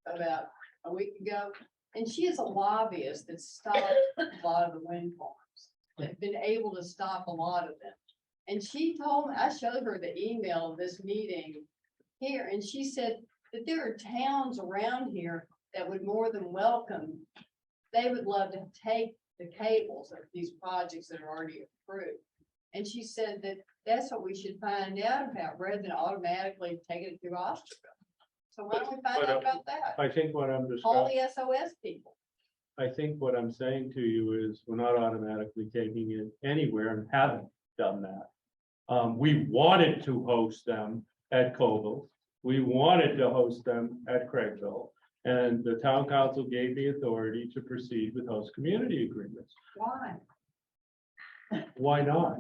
about a week ago, and she is a lobbyist that stopped a lot of the wind farms. They've been able to stop a lot of them. And she told me, I showed her the email of this meeting here, and she said that there are towns around here that would more than welcome. They would love to take the cables of these projects that are already approved. And she said that that's what we should find out about, rather than automatically taking it through Osterville. So why don't we find out about that? I think what I'm Call describing, the SOS people. I think what I'm saying to you is we're not automatically taking it anywhere and haven't done that. We wanted to host them at Coville. We wanted to host them at Craigville. And the town council gave the authority to proceed with host community agreements. Why? Why not?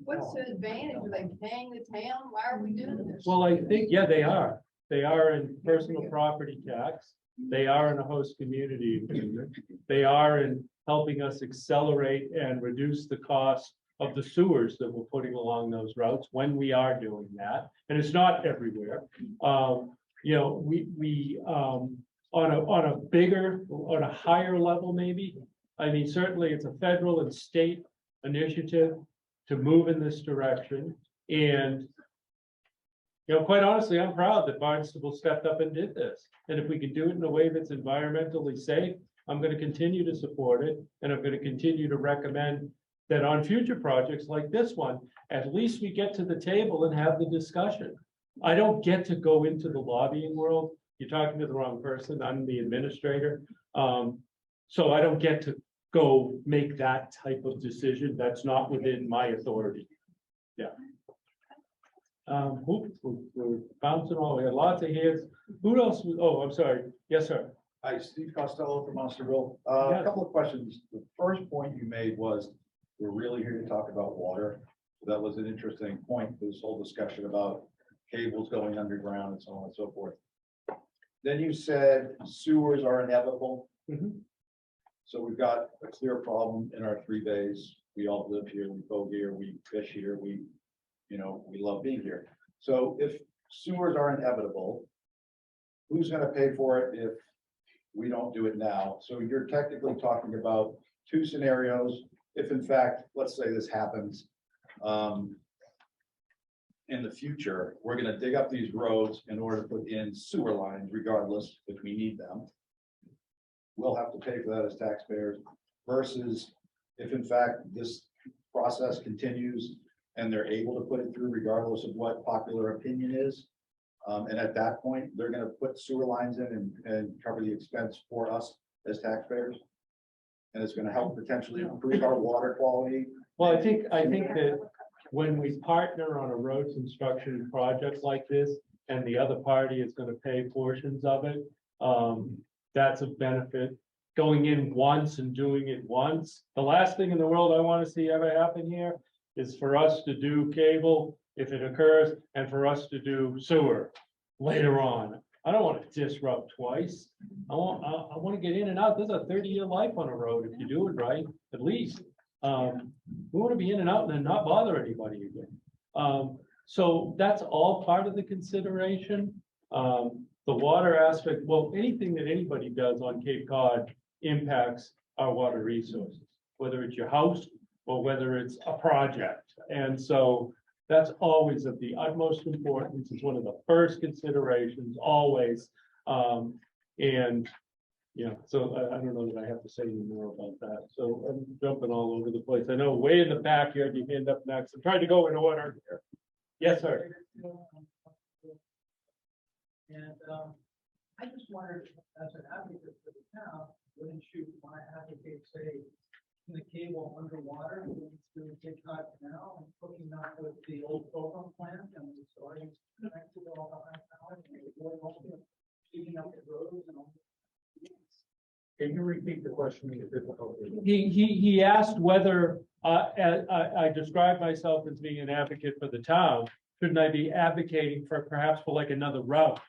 What's the advantage? Are they paying the town? Why are we doing this? Well, I think, yeah, they are. They are in personal property tax. They are in a host community agreement. They are in helping us accelerate and reduce the cost of the sewers that we're putting along those routes when we are doing that. And it's not everywhere. You know, we on a bigger, on a higher level, maybe. I mean, certainly it's a federal and state initiative to move in this direction. And you know, quite honestly, I'm proud that Barnstable stepped up and did this. And if we can do it in a way that's environmentally safe, I'm going to continue to support it. And I'm going to continue to recommend that on future projects like this one, at least we get to the table and have the discussion. I don't get to go into the lobbying world. You're talking to the wrong person. I'm the administrator. So I don't get to go make that type of decision. That's not within my authority. Yeah. We're bouncing all, we had lots of hands. Who else? Oh, I'm sorry. Yes, sir. Hi, Steve Costello from Osterville. Yeah. A couple of questions. The first point you made was, we're really here to talk about water. That was an interesting point, this whole discussion about cables going underground and so on and so forth. Then you said sewers are inevitable. Mhm. So we've got a clear problem in our 3 bays. We all live here, we go here, we fish here, we love being here. So if sewers are inevitable, who's gonna pay for it if we don't do it now? So you're technically talking about 2 scenarios. If in fact, let's say this happens, in the future, we're gonna dig up these roads in order to put in sewer lines regardless if we need them. We'll have to pay for that as taxpayers versus if in fact this process continues and they're able to put it through regardless of what popular opinion is. And at that point, they're gonna put sewer lines in and cover the expense for us as taxpayers. And it's gonna help potentially improve our water quality. Well, I think that when we partner on a road construction project like this, and the other party is gonna pay portions of it, that's a benefit. Going in once and doing it once, the last thing in the world I wanna see ever happen here is for us to do cable, if it occurs, and for us to do sewer later on. I don't want to disrupt twice. I want to get in and out. There's a 30-year life on a road if you do it right, at least. We want to be in and out and then not bother anybody again. So that's all part of the consideration. The water aspect, well, anything that anybody does on Cape Cod impacts our water resources, whether it's your house or whether it's a project. And so that's always of the utmost importance. It's one of the first considerations, always. And so I don't know that I have to say any more about that. So I'm jumping all over the place. I know way in the back, you had your hand up next. I'm trying to go in order here. Yes, sir. And I just wondered, as an advocate for the town, wouldn't you want to advocate, say, in the cable underwater, through the Cape Cod Canal, and hooking up with the old program plant and the stories connected all the high power, and keeping up the roads and all. Can you repeat the question? He asked whether, I described myself as being an advocate for the town. Shouldn't I be advocating for perhaps for like another route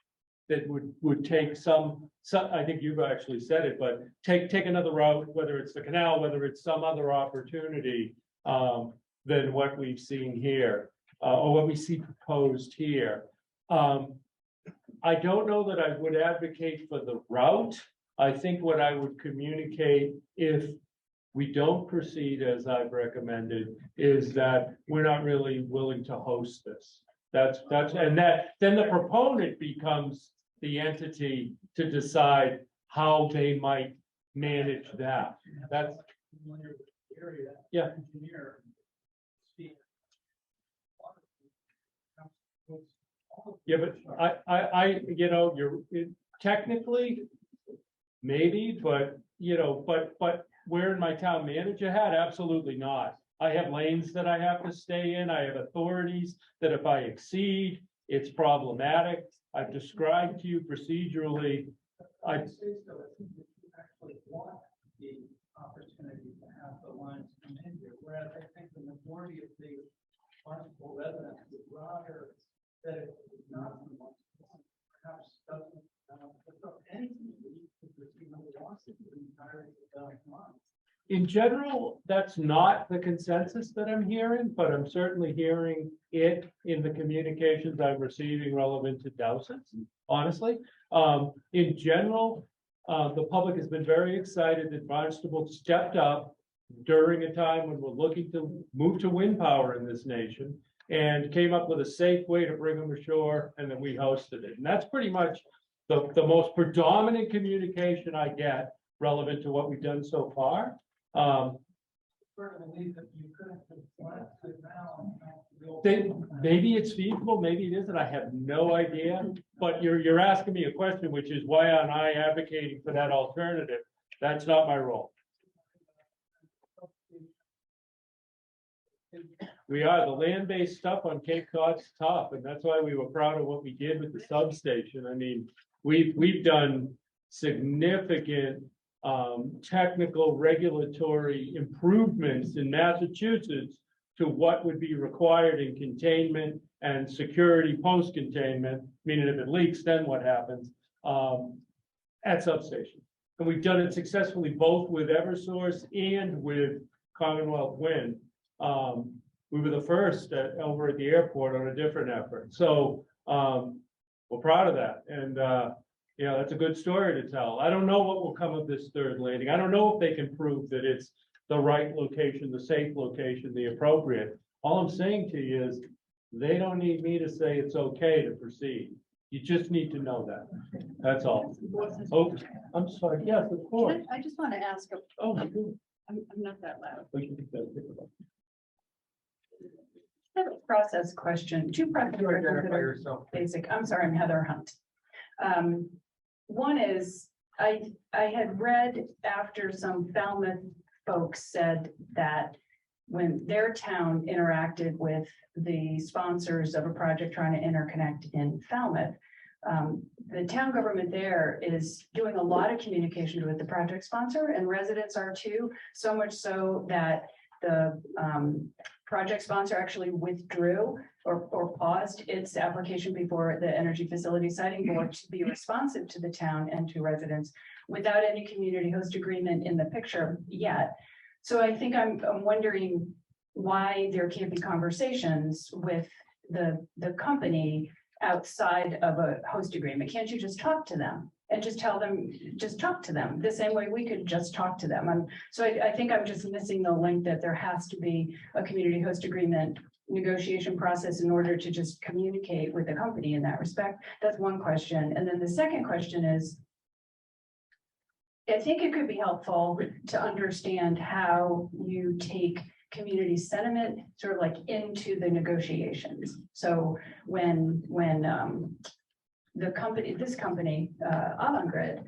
that would take some, I think you've actually said it, but take another route, whether it's the canal, whether it's some other opportunity than what we've seen here, or what we see proposed here. I don't know that I would advocate for the route. I think what I would communicate if we don't proceed as I've recommended is that we're not really willing to host this. Then the proponent becomes the entity to decide how they might manage that. That's, yeah. Engineer. Yeah, but you're technically, maybe, but but wearing my town manager hat, absolutely not. I have lanes that I have to stay in. I have authorities that if I exceed, it's problematic. I've described to you procedurally. I say so, I think that you actually want the opportunity to have the lines come in here, whereas I think the majority of the Barnstable residents would rather that it was not, perhaps doesn't, anything that you could receive a lawsuit for the entirety of the month. In general, that's not the consensus that I'm hearing, but I'm certainly hearing it in the communications I'm receiving relevant to Dowses, honestly. In general, the public has been very excited that Barnstable stepped up during a time when we're looking to move to wind power in this nation and came up with a safe way to bring them ashore, and then we hosted it. And that's pretty much the most predominant communication I get relevant to what we've done so far. Maybe it's feasible, maybe it isn't. I have no idea. But you're asking me a question, which is why aren't I advocating for that alternative? That's not my role. We are. The land-based stuff on Cape Cod's tough, and that's why we were proud of what we did with the substation. I mean, we've done significant technical regulatory improvements in Massachusetts to what would be required in containment and security post-containment, meaning if it leaks, then what happens at substation. And we've done it successfully both with Eversource and with Commonwealth Wind. We were the first over at the airport on a different effort. So we're proud of that. And that's a good story to tell. I don't know what will come of this third landing. I don't know if they can prove that it's the right location, the safe location, the appropriate. All I'm saying to you is they don't need me to say it's okay to proceed. You just need to know that. That's all. Oh, I'm sorry. Yes, of course. I just want to ask, Oh, I'm not that loud. I have a process question, two process questions that are yourself. basic. I'm sorry, I'm Heather Hunt. One is, I had read after some Falmouth folks said that when their town interacted with the sponsors of a project trying to interconnect in Falmouth, the town government there is doing a lot of communication with the project sponsor, and residents are too, so much so that the project sponsor actually withdrew or paused its application before the Energy Facility Siting Board to be responsive to the town and to residents without any community host agreement in the picture yet. So I think I'm wondering why there can't be conversations with the company outside of a host agreement. Can't you just talk to them and just tell them, just talk to them the same way we could just talk to them? So I think I'm just missing the link that there has to be a community host agreement negotiation process in order to just communicate with the company in that respect. That's one question. And then the second question is, I think it could be helpful to understand how you take community sentiment sort of like into the negotiations. So when the company, this company, Avangrid,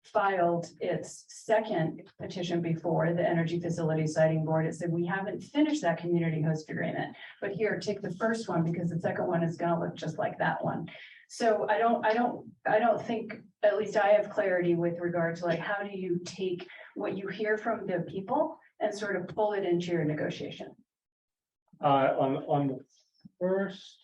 filed its second petition before the Energy Facility Siting Board, it said, we haven't finished that community host agreement, but here, take the first one because the second one is gonna look just like that one. So I don't think, at least I have clarity with regard to like, how do you take what you hear from the people and sort of pull it into your negotiation? On the first,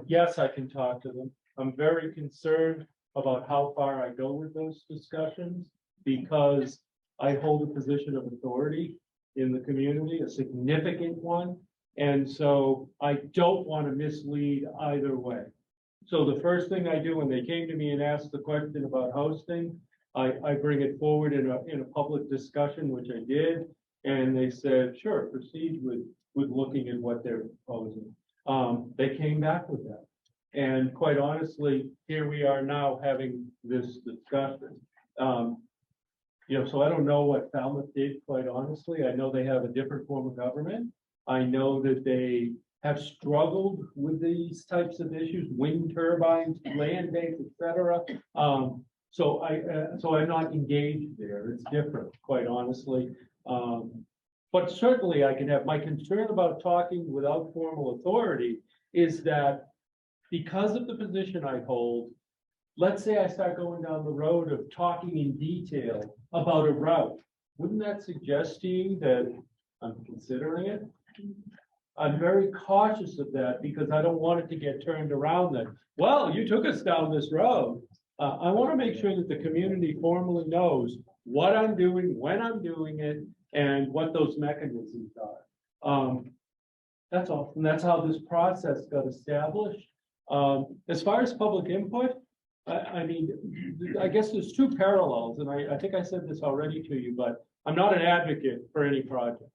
yes, I can talk to them. I'm very concerned about how far I go with those discussions because I hold a position of authority in the community, a significant one. And so I don't want to mislead either way. So the first thing I do when they came to me and asked the question about hosting, I bring it forward in a public discussion, which I did. And they said, sure, proceed with looking at what they're proposing. They came back with that. And quite honestly, here we are now having this discussion. So I don't know what Falmouth did, quite honestly. I know they have a different form of government. I know that they have struggled with these types of issues, wind turbines, land base, etc. So I'm not engaged there. It's different, quite honestly. But certainly I can have my concern about talking without formal authority is that because of the position I hold, let's say I start going down the road of talking in detail about a route. Wouldn't that suggest to you that I'm considering it? I'm very cautious of that because I don't want it to get turned around that, well, you took us down this road. I want to make sure that the community formally knows what I'm doing, when I'm doing it, and what those mechanisms are. That's all. And that's how this process got established. As far as public input, I mean, I guess there's two parallels, and I think I said this already to you, but I'm not an advocate for any project.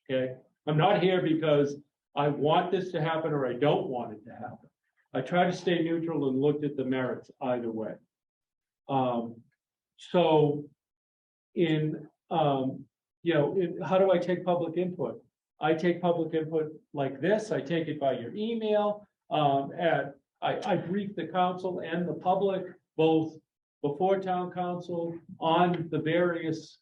Okay, I'm not here because I want this to happen or I don't want it to happen. I try to stay neutral and looked at the merits either way. So how do I take public input? I take public input like this. I take it by your email. I brief the council and the public, both before town council, on the various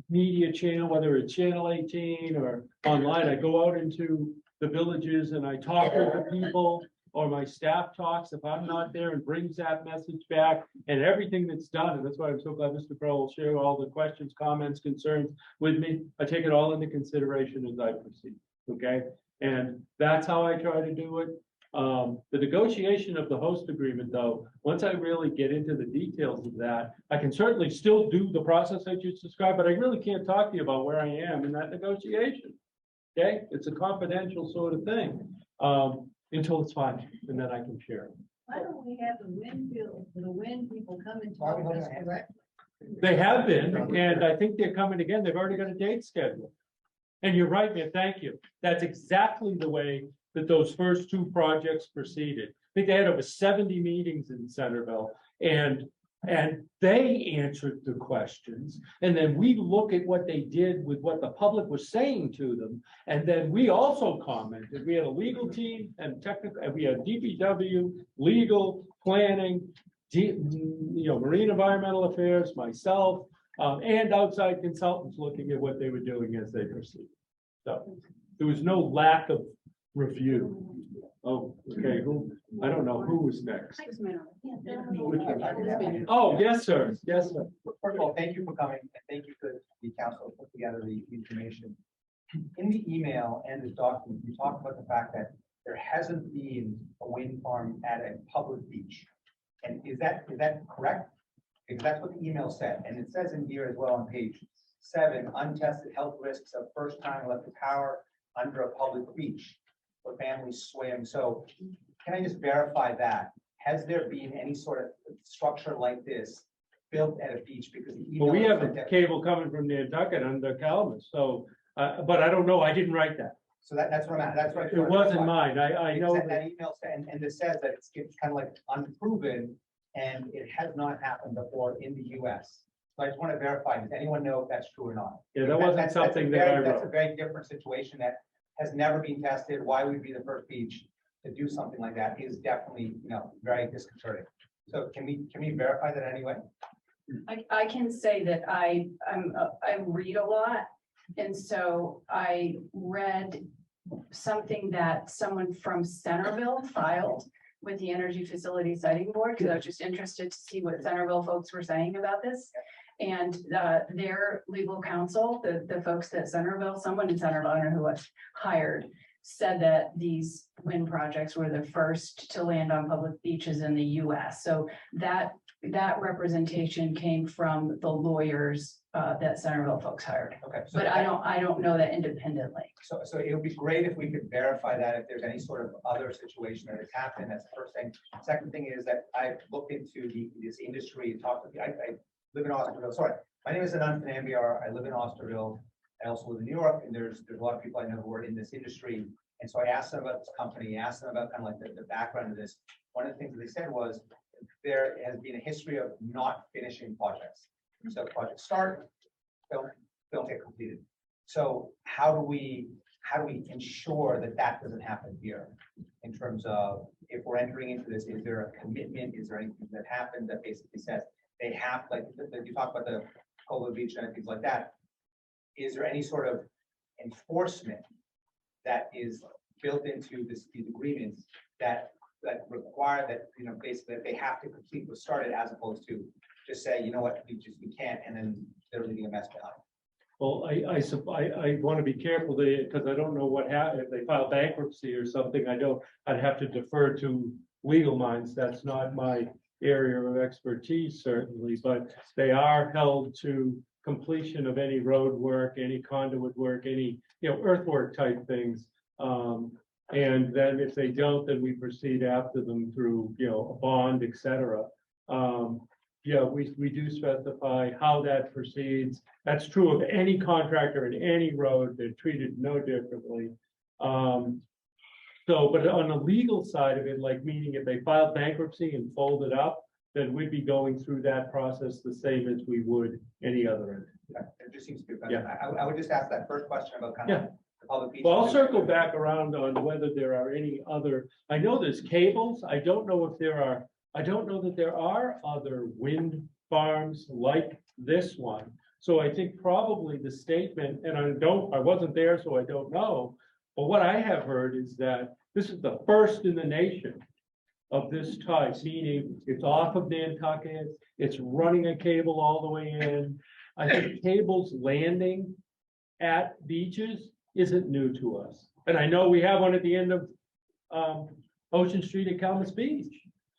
media channel, whether it's channel 18 or online. I go out into the villages and I talk with the people, or my staff talks if I'm not there and brings that message back, and everything that's done. And that's why I'm so glad Mr. Crowe will share all the questions, comments, concerns with me. I take it all into consideration as I proceed. Okay. And that's how I try to do it. The negotiation of the host agreement, though, once I really get into the details of that, I can certainly still do the process I just described, but I really can't talk to you about where I am in that negotiation. Okay, it's a confidential sort of thing until it's fine, and then I can share it. Why don't we have the wind people come and talk to us directly? They have been, and I think they're coming again. They've already got a date scheduled. And you're right, man. Thank you. That's exactly the way that those first two projects proceeded. I think they had over 70 meetings in Centerville, and they answered the questions. And then we look at what they did with what the public was saying to them. And then we also commented. We had a legal team and technical, and we had DPW, legal, planning, marine environmental affairs, myself, and outside consultants looking at what they were doing as they proceeded. So there was no lack of review. Oh, okay. I don't know who was next. Oh, yes, sir. Yes, sir. First of all, thank you for coming, and thank you to the council to put together the information. In the email and the document, you talk about the fact that there hasn't been a wind farm at a public beach. And is that correct? Because that's what the email said, and it says in here as well on page 7, untested health risks of first-time electric power under a public beach where families swim. So can I just verify that? Has there been any sort of structure like this built at a beach? Because the Well, we email have said the that- cable coming from Nantucket under Calumet, so, but I don't know, I didn't write that. So that's what I'm at, that's what. It wasn't mine, I know Because that, that email said, and it says that it's kind of like unproven, and it has not happened before in the US. So I just want to verify, does anyone know if that's true or not? yeah, that wasn't That's a something that I very- That's a wrote. very different situation that has never been tested. Why would be the first beach to do something like that is definitely, very disconcerting. So can we verify that anyway? I can say that I read a lot. And so I read something that someone from Centerville filed with the Energy Facility Siting Board, because I was just interested to see what Centerville folks were saying about this. And their legal counsel, the folks that Centerville, someone in Centerville, I don't know who was hired, said that these wind projects were the first to land on public beaches in the US. So that representation came from the lawyers that Centerville folks hired. Okay. So But I don't know that independently. So it would be great if we could verify that if there's any sort of other situation that has happened. That's the first thing. Second thing is that I've looked into this industry and talked to, I live in Osterville. Sorry, my name is Anant Nambiar. I live in Osterville. I also live in New York, and there's a lot of people I know who are in this industry. And so I asked them about this company, asked them about kind of like the background of this. One of the things that they said was there has been a history of not finishing projects. So projects start, don't get completed. So how do we ensure that that doesn't happen here? In terms of if we're entering into this, is there a commitment? Is there anything that happened that basically says they have, like you talk about the Colo Beach and things like that? Is there any sort of enforcement that is built into these agreements that require that, basically that they have to complete what started, as opposed to just say, you know what, we can't, and then they're leaving a mess behind? Well, I want to be careful because I don't know what happened, if they file bankruptcy or something, I'd have to defer to legal minds. That's not my area of expertise certainly, but they are held to completion of any road work, any conduit work, any, earthwork type things. And then if they don't, then we proceed after them through, a bond, et cetera. We do specify how that proceeds. That's true of any contractor in any road. They're treated no differently. But on the legal side of it, like meaning if they filed bankruptcy and folded up, then we'd be going through that process the same as we would any other entity. It just seems to be, Yeah. I would just ask that first question about kind of the public beach. Well, I'll circle back around on whether there are any other, I know there's cables. I don't know that there are other wind farms like this one. So I think probably the statement, and I wasn't there, so I don't know. But what I have heard is that this is the first in the nation of this type, meaning it's off of Nantucket, it's running a cable all the way in. I think cables landing at beaches isn't new to us. And I know we have one at the end of Ocean Street at Calumet Beach.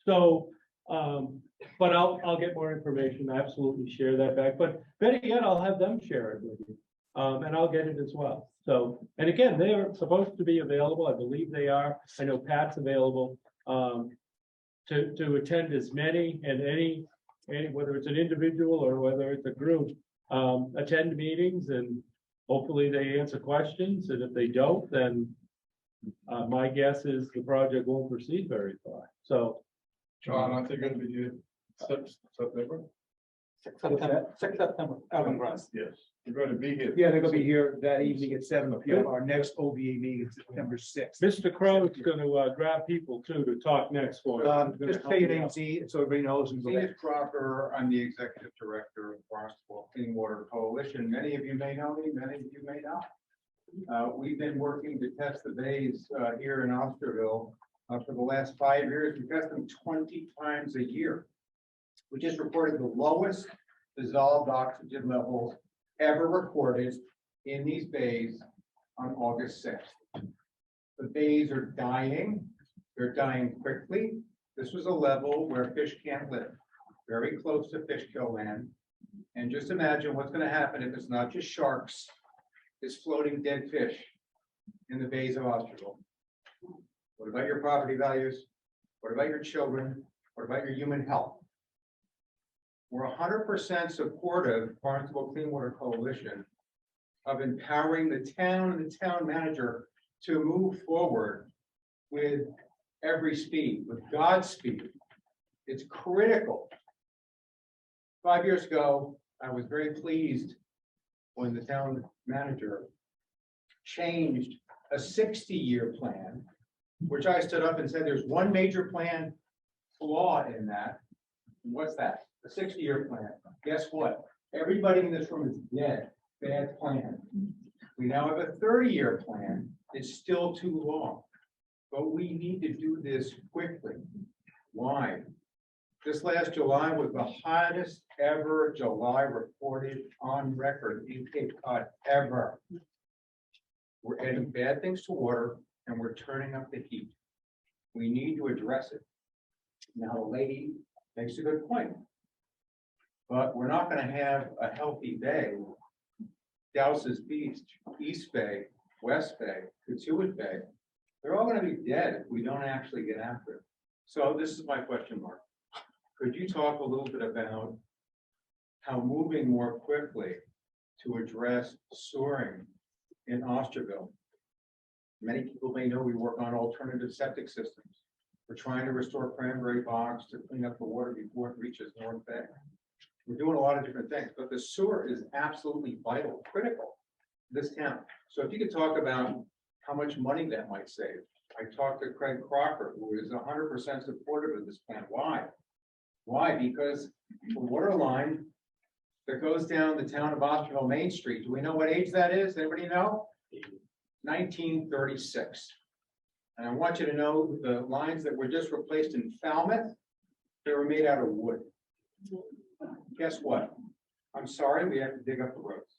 So, but I'll get more information, absolutely share that back. But better yet, I'll have them share it with you. And I'll get it as well. So, and again, they're supposed to be available. I believe they are. I know Pat's available to attend as many and any, whether it's an individual or whether it's a group, attend meetings, and hopefully they answer questions. And if they don't, then my guess is the project won't proceed very far. So. John, aren't they going to be here September? 6 September, Alvin Grass. Yes. You're going to be here. Yeah, they're gonna be here that evening at 7 p.m. Our next OVA meeting is September 6th. Mr. Crow's gonna grab people too to talk next for us. Just say your name, Z, so everybody knows. And Steve Crocker, I'm the executive director of Barnstable Clean Water Coalition. Many of you may know me, many of you may not. We've been working to test the bays here in Osterville for the last 5 years. We test them 20 times a year. We just reported the lowest dissolved oxygen levels ever recorded in these bays on August 6th. The bays are dying. They're dying quickly. This was a level where fish can't live, very close to fish kill land. And just imagine what's gonna happen if it's not just sharks, it's floating dead fish in the bays of Osterville. What about your property values? What about your children? What about your human health? We're 100% supportive, Barnstable Clean Water Coalition, of empowering the town and the town manager to move forward with every speed, with God's speed. It's critical. 5 years ago, I was very pleased when the town manager changed a 60-year plan, which I stood up and said, there's one major plan flaw in that. What's that? A 60-year plan. Guess what? Everybody in this room is dead. Bad plan. We now have a 30-year plan. It's still too long, but we need to do this quickly. Why? This last July was the hottest ever July reported on record in Cape Cod ever. We're adding bad things to water and we're turning up the heat. We need to address it. Now, the lady makes a good point, but we're not going to have a healthy bay. Dowses Beach, East Bay, West Bay, Katuitt Bay, they're all going to be dead if we don't actually get after it. So this is my question mark. Could you talk a little bit about how moving more quickly to address soaring in Osterville? Many people may know we work on alternative septic systems. We're trying to restore Cranberry Box to clean up the water before it reaches North Bay. We're doing a lot of different things, but the sewer is absolutely vital, critical to this town. So if you could talk about how much money that might save. I talked to Craig Crocker, who is 100% supportive of this plan. Why? Why? Because the water line that goes down the town of Osterville Main Street, do we know what age that is? Anybody know? 1936. And I want you to know the lines that were just replaced in Falmouth, they were made out of wood. Guess what? I'm sorry, we have to dig up the roads.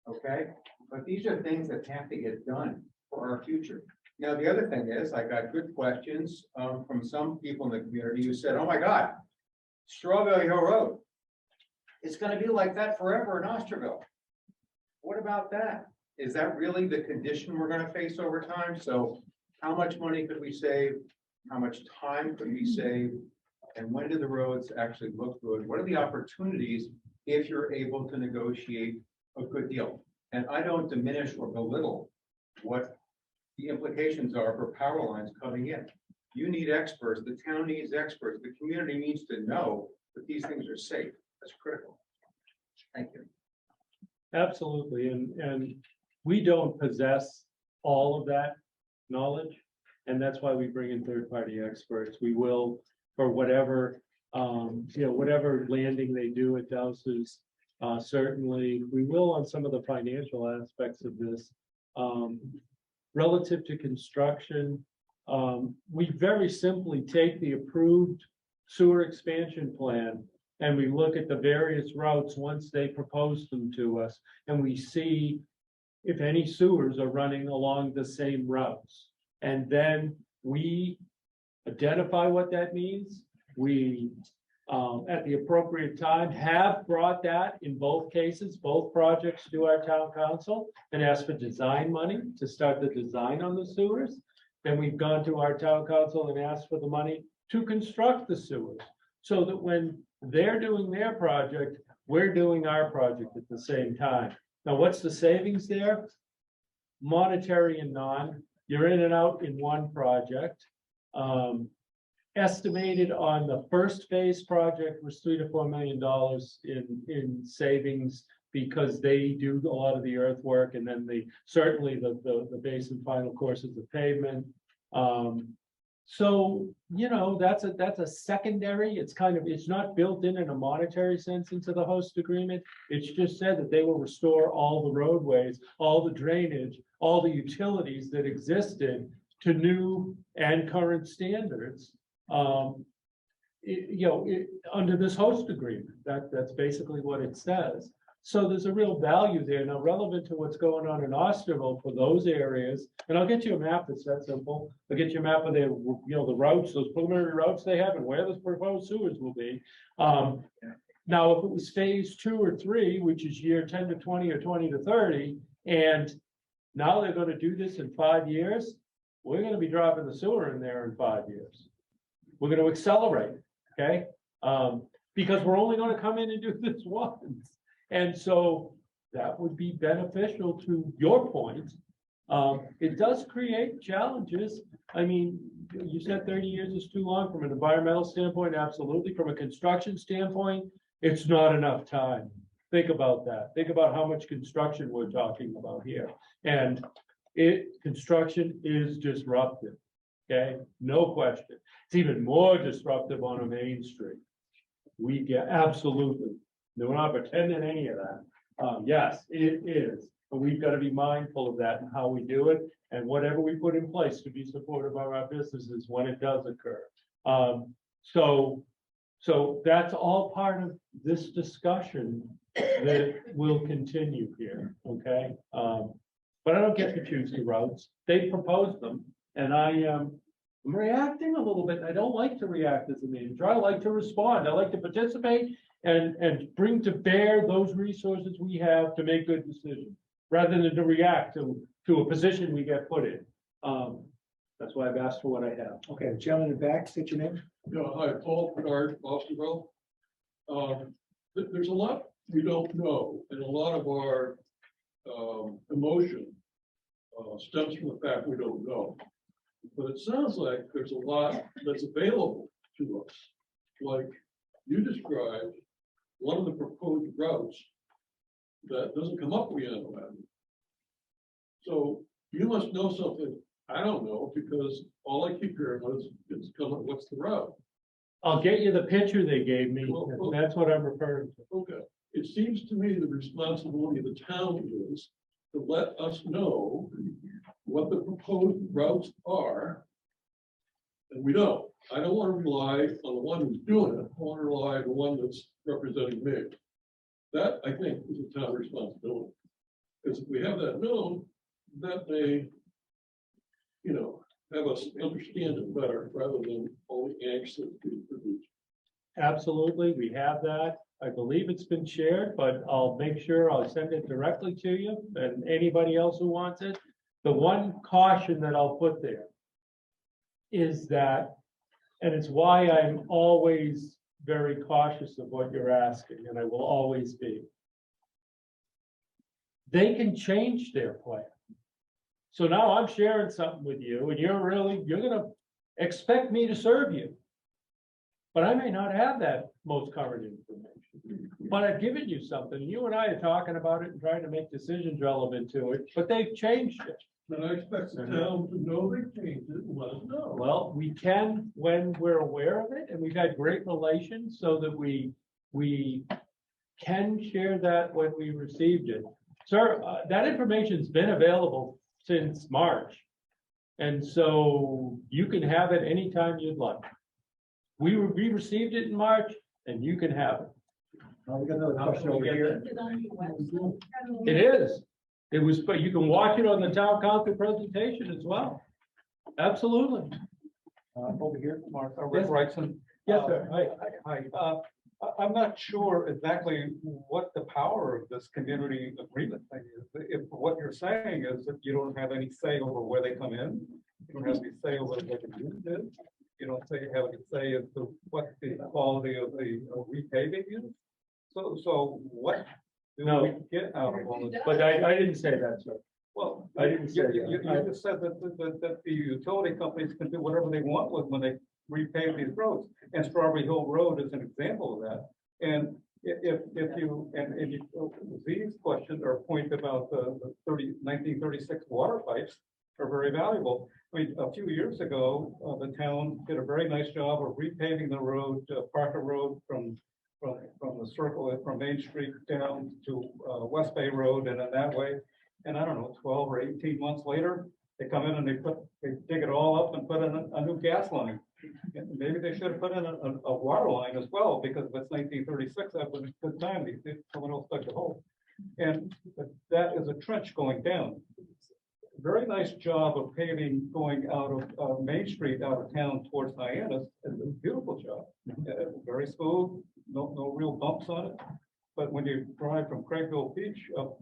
Okay? But these are things that have to get done for our future. Now, the other thing is, I got good questions from some people in the community who said, oh my God, Strawberry Hill Road, it's going to be like that forever in Osterville. What about that? Is that really the condition we're going to face over time? So how much money could we save? How much time could we save? And when do the roads actually look good? What are the opportunities if you're able to negotiate a good deal? And I don't diminish or belittle what the implications are for power lines coming in. You need experts, the town needs experts, the community needs to know that these things are safe. That's critical. Thank you. Absolutely, and we don't possess all of that knowledge, and that's why we bring in third-party experts. We will, for whatever, whatever landing they do at Dowses, certainly, we will on some of the financial aspects of this. Relative to construction, we very simply take the approved sewer expansion plan and we look at the various routes once they propose them to us, and we see if any sewers are running along the same routes. And then we identify what that means. We, at the appropriate time, have brought that in both cases, both projects to our town council and asked for design money to start the design on the sewers. Then we've gone to our town council and asked for the money to construct the sewers, so that when they're doing their project, we're doing our project at the same time. Now, what's the savings there? Monetary and non. You're in and out in one project. Estimated on the first phase project was $3 to $4 million in savings, because they do a lot of the earthwork, and then certainly the base and final courses of pavement. So, that's a secondary. It's not built in a monetary sense into the host agreement. It's just said that they will restore all the roadways, all the drainage, all the utilities that existed to new and current standards. Under this host agreement, that's basically what it says. So there's a real value there. Now, relevant to what's going on in Osterville for those areas, and I'll get you a map that's that simple. I'll get you a map of the routes, those preliminary routes they have, and where those proposed sewers will be. Now, if it was phase 2 or 3, which is year 10 to 20 or 20 to 30, and now they're gonna do this in 5 years, we're gonna be dropping the sewer in there in 5 years. We're gonna accelerate, okay? Because we're only gonna come in and do this once. And so that would be beneficial to your point. It does create challenges. I mean, you said 30 years is too long from an environmental standpoint, absolutely. From a construction standpoint, it's not enough time. Think about that. Think about how much construction we're talking about here. And construction is disruptive, okay? No question. It's even more disruptive on a main street. We get, absolutely. No, we're not pretending any of that. Yes, it is, but we've got to be mindful of that and how we do it and whatever we put in place to be supportive of our businesses when it does occur. So that's all part of this discussion that will continue here, okay? But I don't get to choose the routes. They proposed them, and I'm reacting a little bit. I don't like to react as a manager. I like to respond. I like to participate and bring to bear those resources we have to make good decisions, rather than to react to a position we get put in. That's why I've asked for what I have. Okay, the gentleman in the back, state your name. Yeah, hi, Paul Bernard, Osterville. There's a lot we don't know, and a lot of our emotion stems from the fact we don't know. But it sounds like there's a lot that's available to us. Like you described, one of the proposed routes that doesn't come up Leander Avenue. So you must know something I don't know, because all I keep hearing is it's coming, what's the route? I'll get you the picture they gave me. Well, That's what I'm referring to. Okay, it seems to me the responsibility of the town is to let us know what the proposed routes are. And we don't. I don't want to rely on the one who's doing it. I want to rely on the one that's representing me. That, I think, is a town responsibility. Because if we have that known, that may, have us understand it better rather than all the angst that's being produced. Absolutely, we have that. I believe it's been shared, but I'll make sure I'll send it directly to you and anybody else who wants it. The one caution that I'll put there is that, and it's why I'm always very cautious of what you're asking, and I will always be. They can change their plan. So now I'm sharing something with you and you're gonna expect me to serve you. But I may not have that most current information. But I've given you something, and you and I are talking about it and trying to make decisions relevant to it, but they've changed it. And I expect the town to know they changed it and let us know. Well, we can when we're aware of it, and we've had great relations so that we can share that when we received it. Sir, that information's been available since March. And so you can have it anytime you'd like. We received it in March and you can have it. We got another question over here. Is it on your website? It is. It was, but you can watch it on the town council presentation as well. Absolutely. Over here, Mark. Rick Wrightson. Yes, sir. Hi. I'm not sure exactly what the power of this community agreement thing is. If what you're saying is that you don't have any say over where they come in, you don't have any say over what the use is, you don't have any say as to what the quality of the repaving is. So what do No. we get out of all this? But I didn't say that, sir. Well, I didn't say you that. just said that the utility companies can do whatever they want with when they repave these roads. And Strawberry Hill Road is an example of that. And if you, these questions or point about the 1936 water pipes are very valuable. I mean, a few years ago, the town did a very nice job of repaving the road, Parker Road from the circle from Main Street down to West Bay Road and in that way. And I don't know, 12 or 18 months later, they come in and they dig it all up and put in a new gas line. And maybe they should have put in a water line as well, because if it's 1936, that was a good time. Someone else dug the hole. And that is a trench going down. Very nice job of paving going out of Main Street, out of town towards Hyannis. It's a beautiful job. Very smooth, no real bumps on it. But when you drive from Craigville Beach up,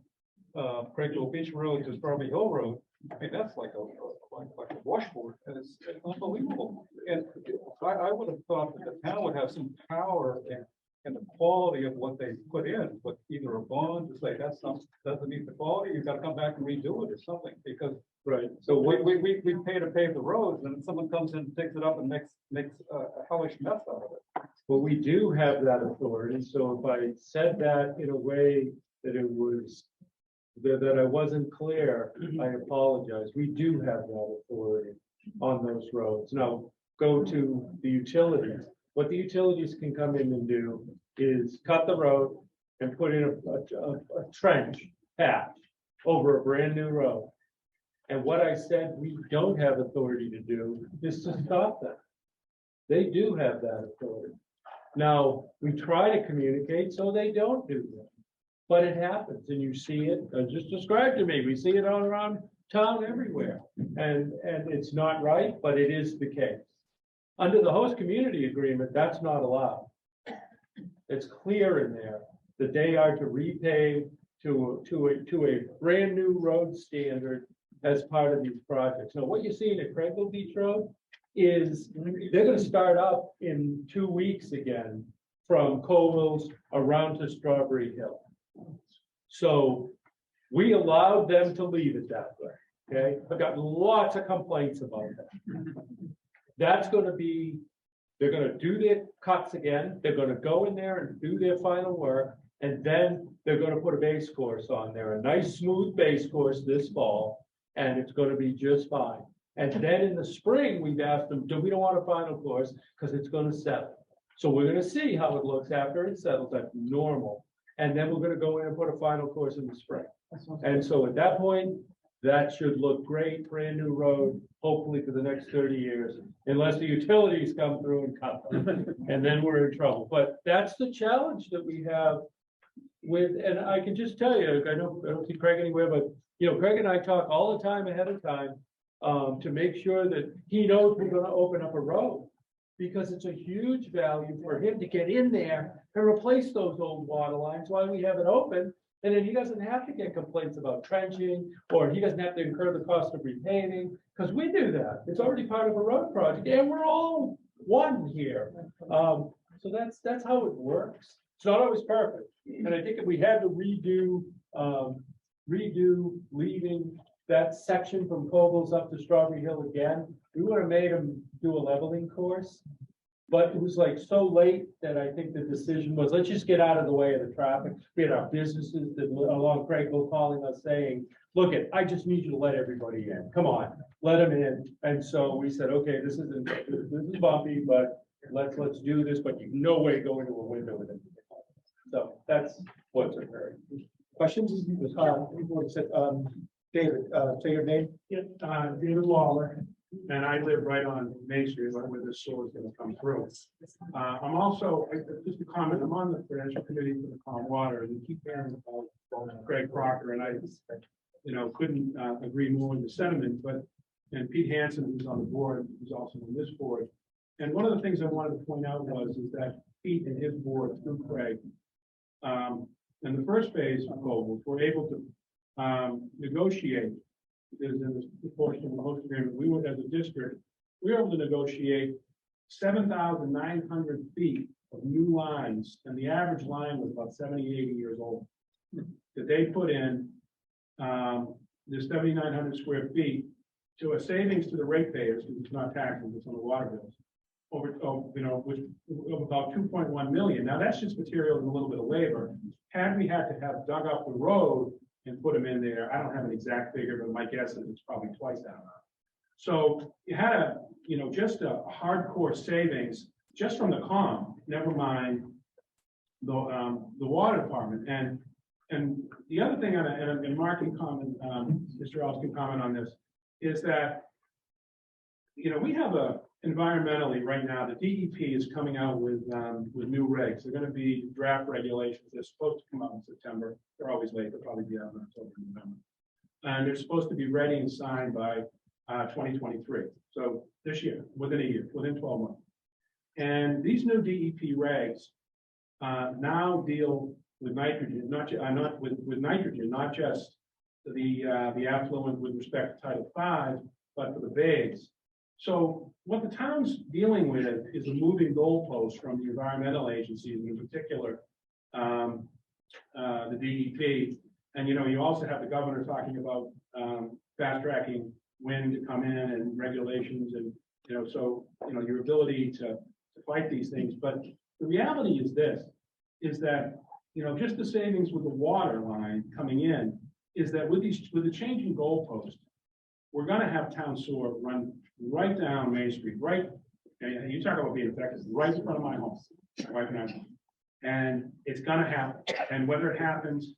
Craigville Beach Road to Strawberry Hill Road, I mean, that's like a washboard, and it's unbelievable. And I would have thought that the town would have some power in the quality of what they put in, but either a bond to say that's not, doesn't meet the quality, you've got to come back and redo it or something, because. Right. So we pay to pave the roads, and then someone comes in and picks it up and makes a hellish mess out of it. Well, we do have that authority, so if I said that in a way that it was, that I wasn't clear, I apologize. We do have that authority on those roads. Now, go to the utilities. What the utilities can come in and do is cut the road and put in a trench patch over a brand new road. And what I said we don't have authority to do is to stop them. They do have that authority. Now, we try to communicate so they don't do that. But it happens, and you see it, just described to me, we see it all around town everywhere. And it's not right, but it is the case. Under the host community agreement, that's not allowed. It's clear in there that they are to repave to a brand new road standard as part of these projects. Now, what you're seeing at Craigville Beach Road is they're gonna start up in 2 weeks again from Colville's around to Strawberry Hill. So we allowed them to leave it that way, okay? I've got lots of complaints about that. That's gonna be, they're gonna do their cuts again, they're gonna go in there and do their final work, and then they're gonna put a base course on there, a nice smooth base course this fall, and it's gonna be just fine. And then in the spring, we've asked them, we don't want a final course, because it's gonna settle. So we're gonna see how it looks after it settles, that's normal. And then we're gonna go in and put a final course in the spring. And so at that point, that should look great, brand new road, hopefully for the next 30 years, unless the utilities come through and cut them. And then we're in trouble. But that's the challenge that we have with, and I can just tell you, I don't see Craig anywhere, but you know, Craig and I talk all the time ahead of time to make sure that he knows we're gonna open up a road. Because it's a huge value for him to get in there and replace those old water lines while we have it open. And then he doesn't have to get complaints about trenching, or he doesn't have to incur the cost of repaving, because we do that. It's already part of a road project, and we're all one here. So that's how it works. It's not always perfect. And I think if we had to redo leaving that section from Coble's up to Strawberry Hill again, we would have made them do a leveling course. But it was like so late that I think the decision was, let's just get out of the way of the traffic. We had our businesses that along Craigville calling us saying, look, I just need you to let everybody in. Come on, let them in. And so we said, okay, this is bumpy, but let's do this, but you no way go into a window with it. So that's what's occurring. Questions? David, say your name. David Waller, and I live right on Main Street, right where this sewer is gonna come through. I'm also, just a comment, I'm on the financial committee for the Calm Water, and we keep hearing about Greg Crocker, and I, couldn't agree more with the sentiment, but, and Pete Hansen, who's on the board, who's also on this board. And one of the things I wanted to point out is that Pete and his board, through Craig, in the first phase of Global, were able to negotiate, because in this portion of the host agreement, we were, as a district, we were able to negotiate 7,900 feet of new lines, and the average line was about 70, 80 years old. That they put in the 7,900 square feet to a savings to the ratepayers, because it's not taxable, it's on the water bills, over about 2.1 million. Now that's just materials and a little bit of labor. Had we had to have dug up the road and put them in there, I don't have an exact figure, but my guess is it's probably twice that amount. So you had just a hardcore savings just from the COM, never mind the water department. And the other thing, and Mark can comment, Mr. Ells can comment on this, is that we have environmentally right now, the DEP is coming out with new regs. They're going to be draft regulations. They're supposed to come out in September. They're always late. They'll probably be out in October, November. And they're supposed to be ready and signed by 2023. So this year, within a year, within 12 months. And these new DEP regs now deal with nitrogen, not with nitrogen, not just the affluent with respect to Title V, but for the bays. So what the town's dealing with is a moving goalpost from the environmental agencies, and in particular, the DEP. And, you know, you also have the governor talking about fast tracking wind to come in and regulations and, you know, so, you know, your ability to fight these things. But the reality is this, is that, you know, just the savings with the water line coming in is that with the changing goalpost, we're gonna have town sewer run right down Main Street, right, and you talk about being affected, right in front of my home, right now. And it's gonna happen, and whether it happens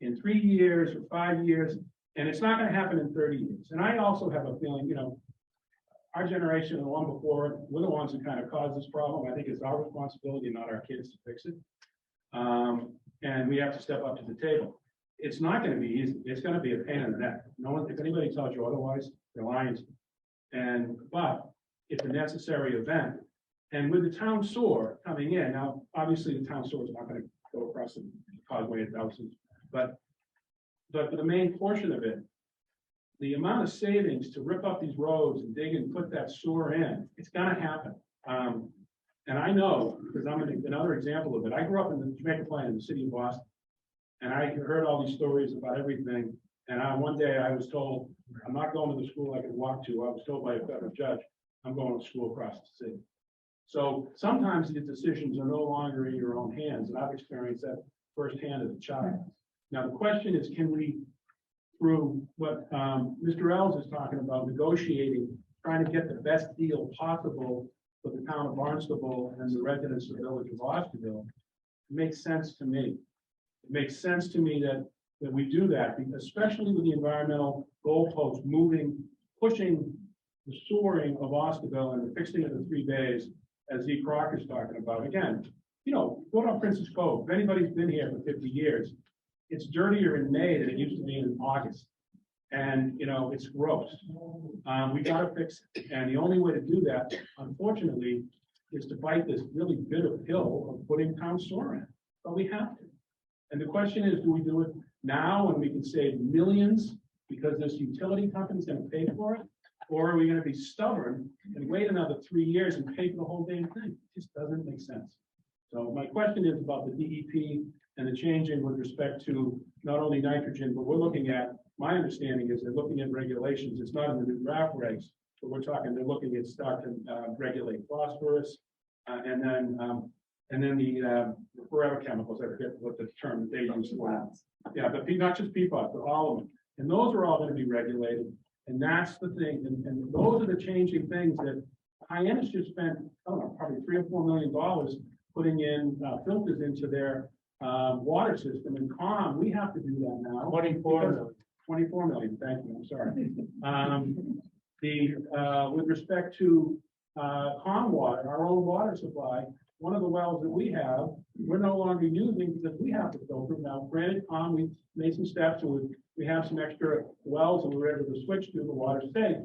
in 3 years or 5 years, and it's not gonna happen in 30 years. And I also have a feeling, you know, our generation and the one before, we're the ones who kind of caused this problem. I think it's our responsibility, not our kids, to fix it. And we have to step up to the table. It's not gonna be easy. It's gonna be a pain in the neck. No one, if anybody tells you otherwise, they're lying. But it's a necessary event. And with the town sewer coming in, now, obviously, the town sewer is not gonna go across the causeway at Dowses, but for the main portion of it, the amount of savings to rip up these roads and dig and put that sewer in, it's gonna happen. And I know, because I'm another example of it. I grew up in the Jamaica Plain in the city of Boston. And I heard all these stories about everything. And one day I was told, I'm not going to the school I could walk to. I was told by a federal judge, I'm going to school across the city. So sometimes these decisions are no longer in your own hands. And I've experienced that firsthand as a child. Now, the question is, can we, through what Mr. Ells is talking about, negotiating, trying to get the best deal possible for the town of Barnstable and the residents of the village of Osterville, it makes sense to me. It makes sense to me that we do that, because especially with the environmental goalposts moving, pushing the sewering of Osterville and the fixing of the 3 bays, as Z. Crocker's talking about. Again, you know, go to Princess Cove. If anybody's been here for 50 years, it's dirtier in May than it used to be in August. And, you know, it's gross. We gotta fix it. And the only way to do that, unfortunately, is to fight this really bitter pill of putting town sewer in. But we have to. And the question is, do we do it now when we can save millions because this utility company is gonna pay for it? Or are we gonna be stubborn and wait another 3 years and pay for the whole damn thing? It just doesn't make sense. So my question is about the DEP and the changing with respect to not only nitrogen, but we're looking at, my understanding is they're looking at regulations. It's not in the new draft regs, but we're talking, they're looking at start to regulate phosphorus, and then the forever chemicals. I forget what the term that they use for that. Yeah, but not just PFAS, but all of them. And those are all going to be regulated. And that's the thing. And those are the changing things that Hyannis just spent, I don't know, probably $3 or $4 million putting in filters into their water system. And COM, we have to do that now. 24 million, thank you, I'm sorry. With respect to COM water, our own water supply, one of the wells that we have, we're no longer using because we have to filter. Now, granted, COM, we made some steps, and we have some extra wells and we're able to switch to the water safe,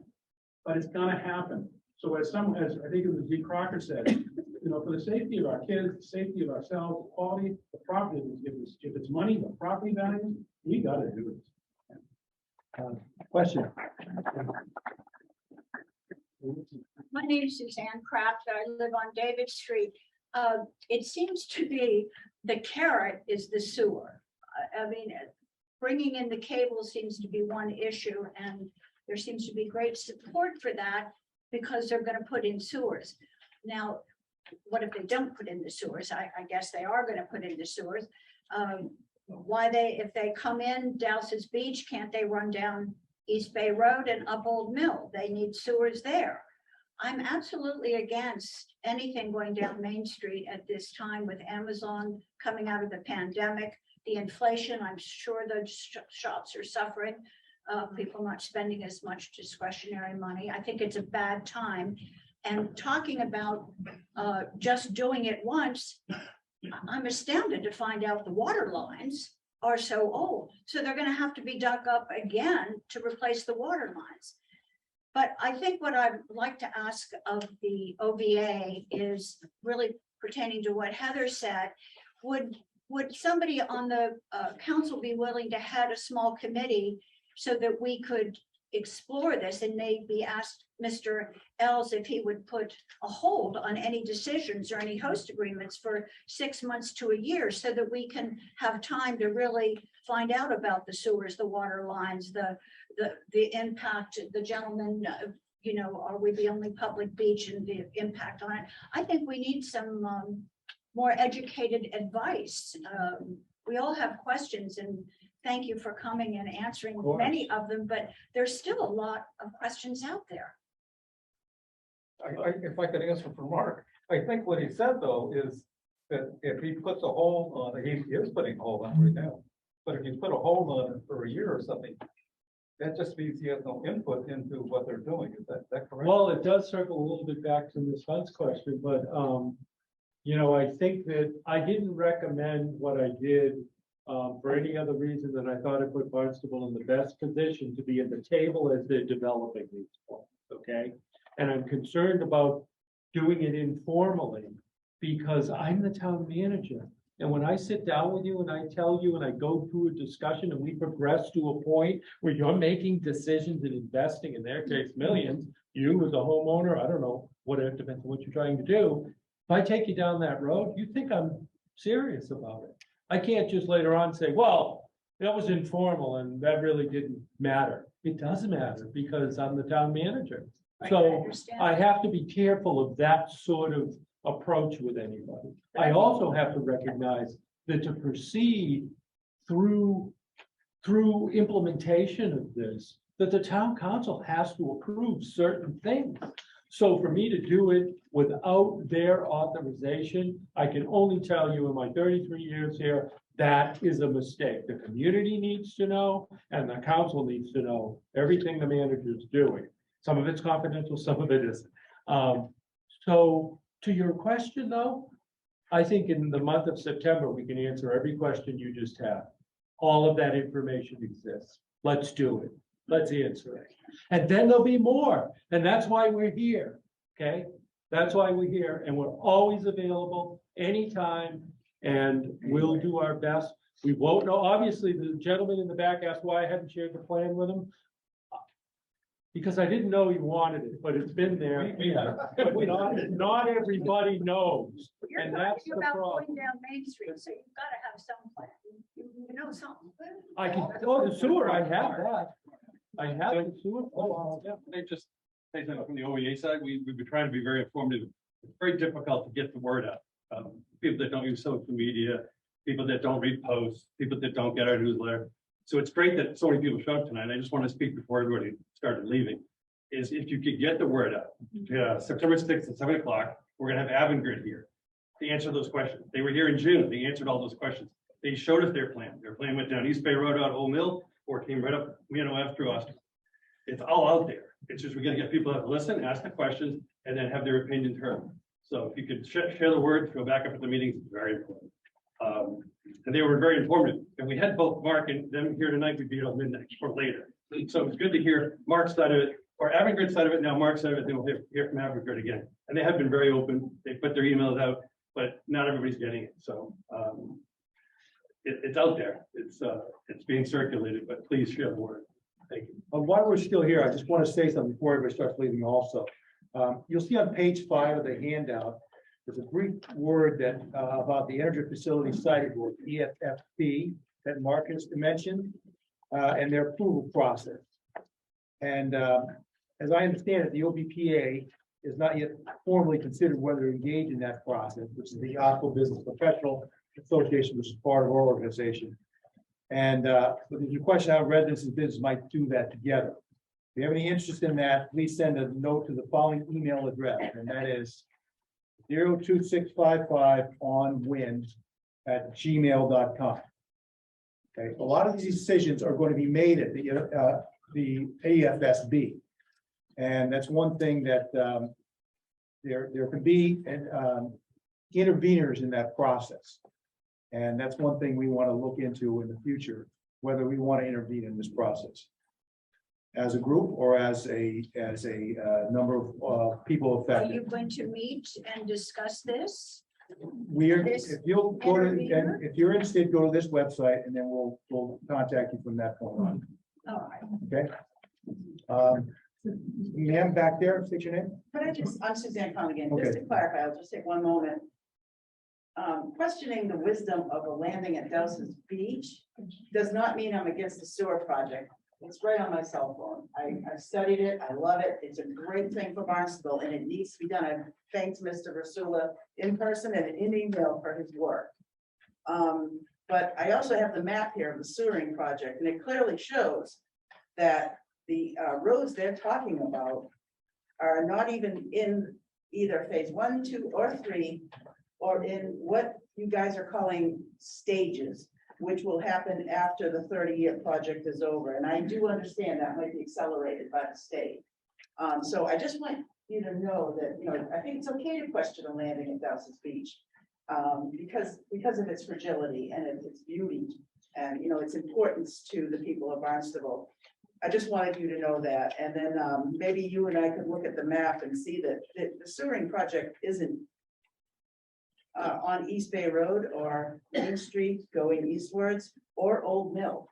but it's gonna happen. So as I think it was Z. Crocker said, you know, for the safety of our kids, the safety of ourselves, the quality, the property, if it's money, the property values, we gotta do this. Question. My name is Suzanne Kraft. I live on David Street. It seems to be the carrot is the sewer. I mean, bringing in the cable seems to be one issue, and there seems to be great support for that because they're going to put in sewers. Now, what if they don't put in the sewers? I guess they are going to put in the sewers. If they come in Dowses Beach, can't they run down East Bay Road and up Old Mill? They need sewers there. I'm absolutely against anything going down Main Street at this time with Amazon coming out of the pandemic, the inflation. I'm sure the shops are suffering, people not spending as much discretionary money. I think it's a bad time. And talking about just doing it once, I'm astounded to find out the water lines are so old. So they're going to have to be dug up again to replace the water lines. But I think what I'd like to ask of the OVA is really pertaining to what Heather said. would somebody on the council be willing to head a small committee so that we could explore this and maybe ask Mr. Ells if he would put a hold on any decisions or any host agreements for 6 months to a year so that we can have time to really find out about the sewers, the water lines, the impact, the gentleman, you know, are we the only public beach and the impact on it? I think we need some more educated advice. We all have questions, and thank you for coming and answering many of them, but there's still a lot of questions out there. If I could answer for Mark, I think what he said though is that if he puts a hold on, he is putting a hold on it right now. But if you put a hold on it for a year or something, that just means he has no input into what they're doing. Is that correct? Well, it does circle a little bit back to Ms. Hunt's question, but, you know, I think that I didn't recommend what I did for any other reason than I thought it put Barnstable in the best position to be at the table as they're developing these plans, okay? And I'm concerned about doing it informally because I'm the town manager. And when I sit down with you and I tell you and I go through a discussion and we progress to a point where you're making decisions and investing, in their case, millions, you as a homeowner, I don't know, whatever, depends on what you're trying to do. If I take you down that road, you think I'm serious about it. I can't just later on say, well, that was informal and that really didn't matter. It does matter because I'm the town manager. So I have to be careful of that sort of approach with anybody. I also have to recognize that to proceed through implementation of this, that the town council has to approve certain things. So for me to do it without their authorization, I can only tell you in my 33 years here, that is a mistake. The community needs to know and the council needs to know everything the manager is doing. Some of it's confidential, some of it isn't. So to your question though, I think in the month of September, we can answer every question you just have. All of that information exists. Let's do it. Let's answer it. And then there'll be more. And that's why we're here. Okay. That's why we're here. And we're always available anytime. And we'll do our best. We won't know. Obviously, the gentleman in the back asked why I hadn't shared the plan with him. Because I didn't know you wanted it, but it's been there. Not everybody knows. You're And that's talking the about problem. going down Main Street, so you've got to have some plan. You know something. I can, oh, the sewer, I have that. I have the sewer. Oh, yeah. They just say something from the OEA side, we've been trying to be very informative. It's very difficult to get the word out. People that don't use social media, people that don't read posts, people that don't get our newsletter. So it's great that so many people showed up tonight. I just want to speak before everybody started leaving. Is if you could get the word out, September 6th at 7 o'clock, we're gonna have Avangrid here to answer those questions. They were here in June. They answered all those questions. They showed us their plan. Their plan went down East Bay Road out Old Mill, or came right up Ave through Osterville. It's all out there. It's just, we're gonna get people to listen, ask the questions, and then have their opinions heard. So if you could share the word, go back up at the meetings, it's very important. And they were very informative. If we had both Mark and them here tonight, we'd be at midnight or later. So it's good to hear Mark's side of it, or Avangrid's side of it, now Mark's side of it, then we'll hear from Avangrid again. And they have been very open. They put their emails out, but not everybody's getting it. So it's out there. It's being circulated, but please share the word. Thank you. While we're still here, I just want to say something before everybody starts leaving also. You'll see on page 5 of the handout, there's a brief word that about the Energy Facility Siting Board, EFFB, that Mark has mentioned, and their approval process. And as I understand it, the OBPA is not yet formally considered whether to engage in that process, which is the Osco Business Professional Association, which is part of our organization. And there's a question how residents and business might do that together. If you have any interest in that, please send a note to the following email address, and that is 02655onwind@gmail.com. Okay, a lot of these decisions are going to be made at the AFSB, and that's one thing that there can be interveners in that process, and that's one thing we want to look into in the future, whether we want to intervene in this process as a group or as a number of people Are affected. you going to meet and discuss this? if you'll go to, and if you're interested, go to this website and then we'll contact you from that point on, All right. okay? Ma'am, back there, state your name. But I'm Suzanne Connigan, just to clarify, I'll just take one moment. Questioning the wisdom of a landing at Dowses Beach does not mean I'm against the sewer project. It's right on my cell phone. I've studied it. I love it. It's a great thing for Barnstable and it needs to be done. I've thanked Mr. Rasula in person and in email for his work. But I also have the map here of the sewering project and it clearly shows that the roads they're talking about are not even in either phase 1, 2, or 3, or in what you guys are calling stages, which will happen after the 30-year project is over. And I do understand that might be accelerated by the state. So I just want you to know that, I think it's okay to question a landing at Dowses Beach because of its fragility and its beauty and, its importance to the people of Barnstable. I just wanted you to know that. And then maybe you and I could look at the map and see that the sewering project isn't on East Bay Road or Main Street going eastwards or Old Mill.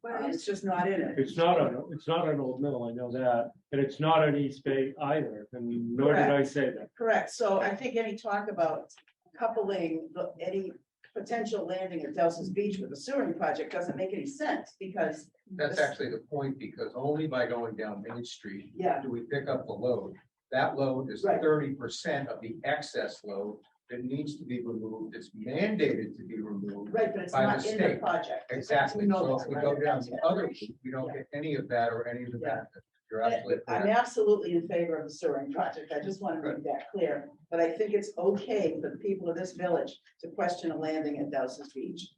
It's just not in it. It's not on Old Mill, I know that, and it's not on East Bay either, and nor did I say that. Correct. So I think any talk about coupling any potential landing at Dowses Beach with the sewering project doesn't make any sense because. That's actually the point, because only by going down Main Street Yeah, do we pick up the load. That load is Right. 30% of the excess load that needs to be removed. It's mandated to be removed. right, but it's By the not in the state. project. Exactly. We know So that, if we right? go down the other route, we don't Yeah. get any of that or any of the Yeah. benefit. You're absolutely I'm correct. absolutely in favor of the sewering project. I just want to make that clear. But I think it's okay for the people of this village to question a landing at Dowses Beach.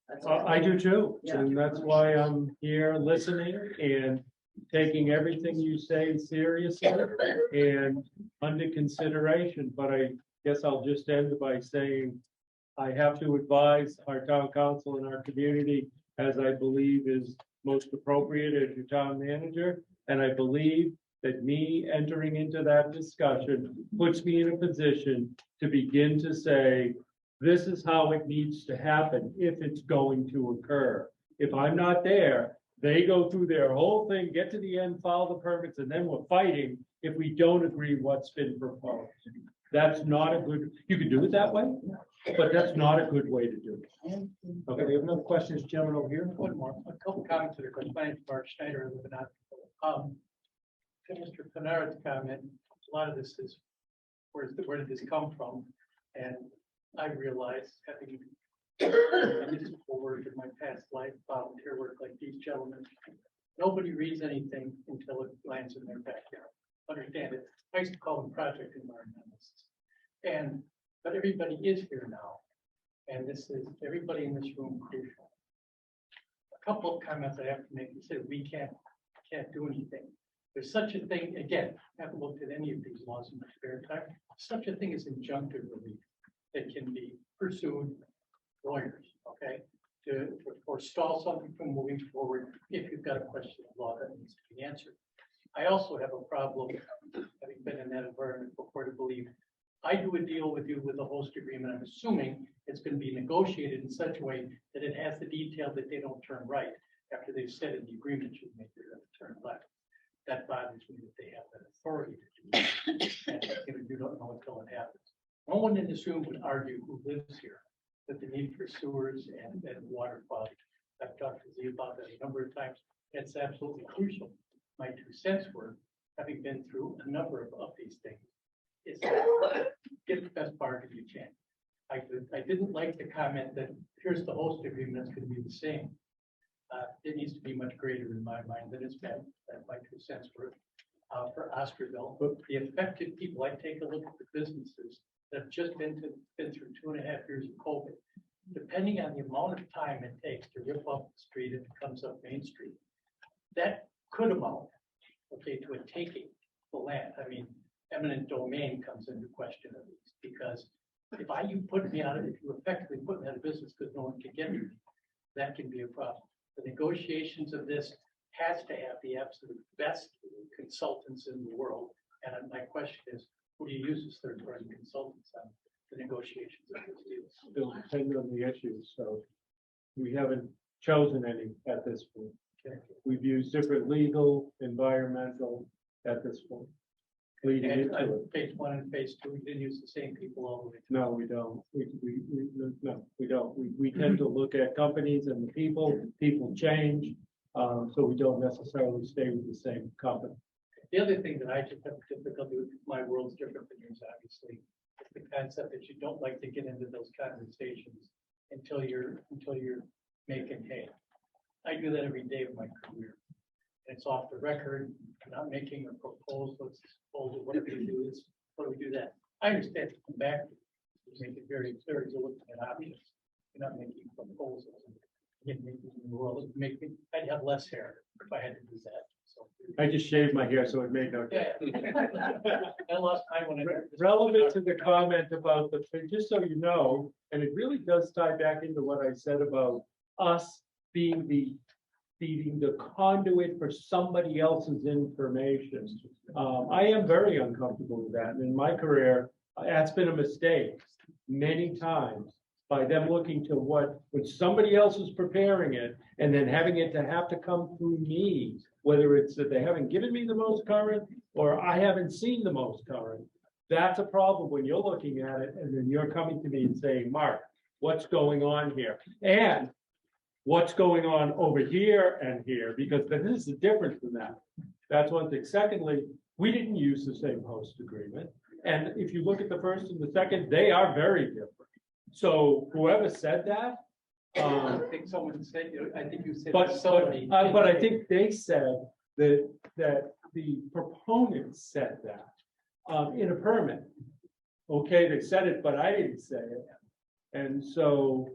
That's all. I do too, Yeah. and that's why I'm here listening and taking everything you say seriously and under consideration, but I guess I'll just end by saying I have to advise our town council and our community as I believe is most appropriate as your town manager, and I believe that me entering into that discussion puts me in a position to begin to say, this is how it needs to happen if it's going to occur. If I'm not there, they go through their whole thing, get to the end, file the permits, and then we're fighting if we don't agree what's been proposed. That's not a good, you can do it that way, but that's not a good way to do it. Okay, we have another question, gentleman over here. One more, a couple comments to the question. My name's Mark Schneider, I live in to Mr. Panara's comment, a lot of this is, where did this come from? And I realized, having municipal work in my past life, volunteer work like these gentlemen, nobody reads anything until it lands in their backyard. Understand it. I used to call them project environmentalists. But everybody is here now. And this is, everybody in this room crucial. A couple of comments I have to make. You said we can't do anything. There's such a thing, again, I haven't looked at any of these laws in my spare time, such a thing as injunctive relief that can be pursued lawyers, okay? To forestall something from moving forward if you've got a question of law that needs to be answered. I also have a problem, having been in that environment before, to believe I do a deal with you with a host agreement. I'm assuming it's going to be negotiated in such a way that it has the detail that they don't turn right after they've said in the agreement should make their turn left. That bothers me that they have that authority to do that. And you don't know until it happens. No one in this room would argue who lives here that the need for sewers and water quality. I've talked to Z about that a number of times. It's absolutely crucial. My 2 cents worth, having been through a number of these things, is that get the best bargain you can. I didn't like the comment that here's the host agreement, it's going to be the same. It needs to be much greater in my mind than it's been. That's my 2 cents worth for Osterville. But the affected people, I take a look at the businesses that have just been through 2.5 years of COVID. Depending on the amount of time it takes to rip up the street if it comes up Main Street, that could amount, okay, to a taking the land. I mean, eminent domain comes into question at least, because if you effectively put me out of business because no one can get me, that can be a problem. The negotiations of this has to have the absolute best consultants in the world. And my question is, who do you use as third-party consultants on the negotiations of this deal. It'll depend on the issues, so we haven't chosen any at this point. Okay. We've used different legal, environmental at this point. Leading And into it. phase one and phase two, we didn't use the same people all the way. No, we don't. No, we don't. We tend to look at companies and the people change. So we don't necessarily stay with the same company. The other thing that I just have difficulty with, my world's different than yours, obviously, is the concept that you don't like to get into those conversations until you're making hay. I do that every day of my career. It's off the record, I'm not making a proposal, it's a proposal, what do we do this, what do we do that? I understand to come back, you make it very clear, you're looking at options, you're not making proposals. You're making the world, I'd have less hair if I had to do that, so. I just shaved my hair, so it made no difference. Yeah. I lost time when I. Relevant to the comment about just so you know, and it really does tie back into what I said about us being the conduit for somebody else's information. I am very uncomfortable with that. And in my career, that's been a mistake many times by them looking to when somebody else is preparing it and then having it to have to come through me, whether it's that they haven't given me the most current or I haven't seen the most current. That's a problem when you're looking at it and then you're coming to me and saying, Mark, what's going on here? And what's going on over here and here, because this is the difference in that. That's one thing. Secondly, we didn't use the same host agreement. And if you look at the first and the second, they are very different. So whoever said that, I think someone said, I think you said. but I think they said that the proponents said that in a permit. Okay, they said it, but I didn't say it. And so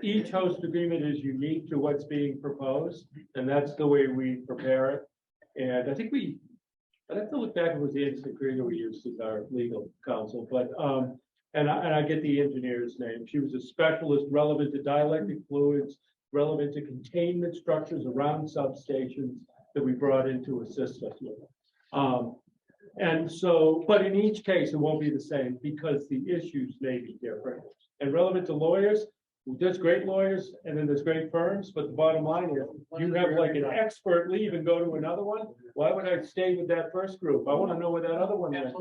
each host agreement is unique to what's being proposed, and that's the way we prepare it. And I think I'd have to look back, it was the instant creator we used as our legal counsel, but and I get the engineer's name. She was a specialist relevant to dielectric fluids, relevant to containment structures around substations that we brought in to assist us with. And so, but in each case, it won't be the same because the issues may be different. And relevant to lawyers, there's great lawyers and then there's great firms, but the bottom line is you have like an expert leave and go to another one. Why would I stay with that first group? I want to know where that other one is.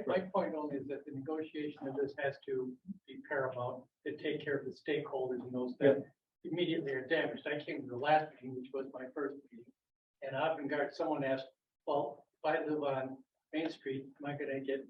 My point only is that the negotiation of this has to be paramount to take care of the stakeholders and those that immediately are damaged. I came to the last meeting, which was my first meeting, and avant-garde, someone asked, well, if I live on Main Street, am I gonna get,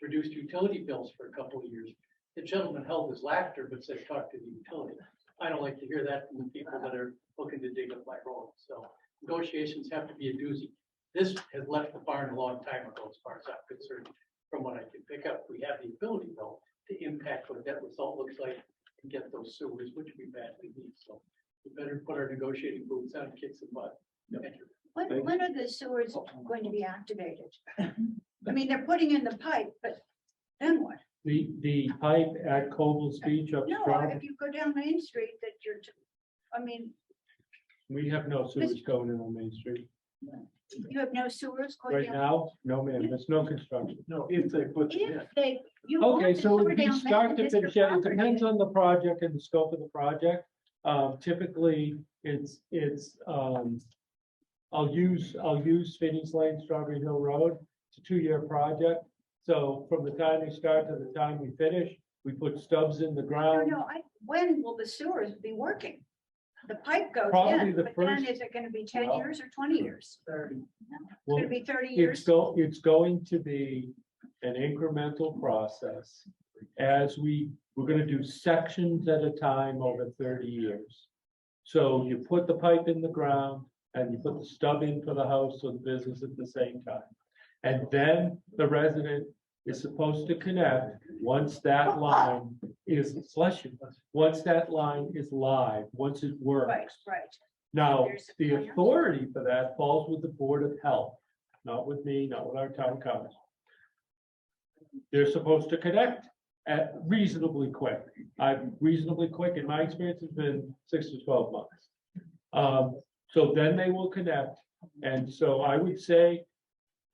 reduced utility bills for a couple of years? The gentleman held his laughter, but said, talk to the utility. I don't like to hear that from the people that are looking to dig up my road. So negotiations have to be a doozy. This has left the barn a long time ago, as far as I'm concerned, from what I can pick up. We have the ability, though, to impact what that result looks like and get those sewers, which we badly need. So we better put our negotiating boots on and kick some butt. Thank you. When are the sewers going to be activated? I mean, they're putting in the pipe, but then what? The pipe at Coble's Beach up No, front, if you go down Main Street, we have no sewage going in on Main Street. you have no sewers going Right down. now, no ma'am, there's no construction. No, if they put. If they, you. Okay, want the so sewer it'd be down start to Manchester finish, it property. depends on the project and the scope of the project. Typically, it's, I'll use Finney's Lane, Strawberry Hill Road. It's a 2-year project. So from the time we start to the time we finish, we put stubs in the ground. When will the sewers be working? The pipe goes Probably in, the but then first- is it gonna be 10 well, years or 20 years? It's Well, gonna be 30 years. It's going to be an incremental process. As we're gonna do sections at a time over 30 years. So you put the pipe in the ground and you put the stub in for the house or the business at the same time. And then the resident is supposed to connect once that line is, once that line is live, once it works. Right. Now, There's a the plan. authority for that falls with the Board of Health, not with me, not with our town council. They're supposed to connect at reasonably quick. Reasonably quick, in my experience, has been 6 to 12 months. So then they will connect. And so I would say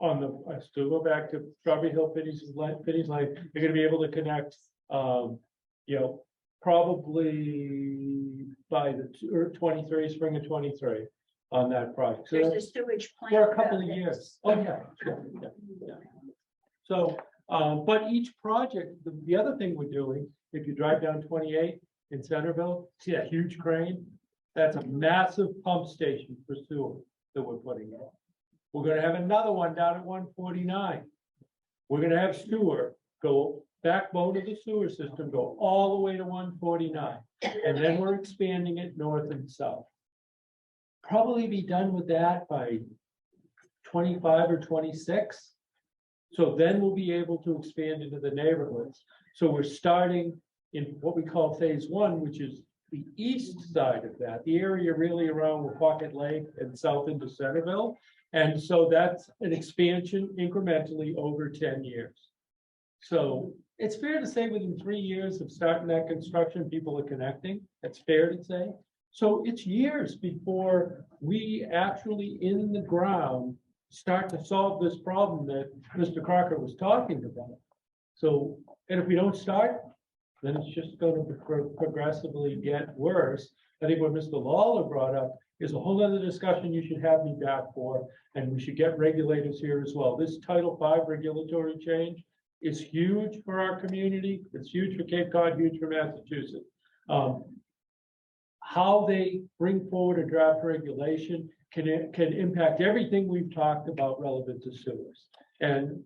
on the, I still go back to Strawberry Hill, Pitty's Lane, you're gonna be able to connect, you know, probably by the 23, spring of 23 on that project. So There's a that's sewage plant. for a couple of about years. this. Oh, yeah. Yeah. So, but each project, the other thing we're doing, if you drive down 28 in Centerville, see that huge crane? That's a massive pump station for sewer that we're putting in. We're gonna have another one down at 149. We're gonna have sewer go backbone of the sewer system, go all the way to 149. And then we're expanding it north and south. Probably be done with that by 25 or 26. So then we'll be able to expand into the neighborhoods. So we're starting in what we call phase one, which is the east side of that, the area really around Pocket Lake and south into Centerville. And so that's an expansion incrementally over 10 years. So it's fair to say within 3 years of starting that construction, people are connecting. That's fair to say. So it's years before we actually in the ground start to solve this problem that Mr. Crocker was talking about. So, and if we don't start, then it's just going to progressively get worse. I think what Mr. Lawler brought up is a whole other discussion you should have me back for, and we should get regulators here as well. This Title V regulatory change is huge for our community. It's huge for Cape Cod, huge for Massachusetts. How they bring forward a draft regulation can impact everything we've talked about relevant to sewers. And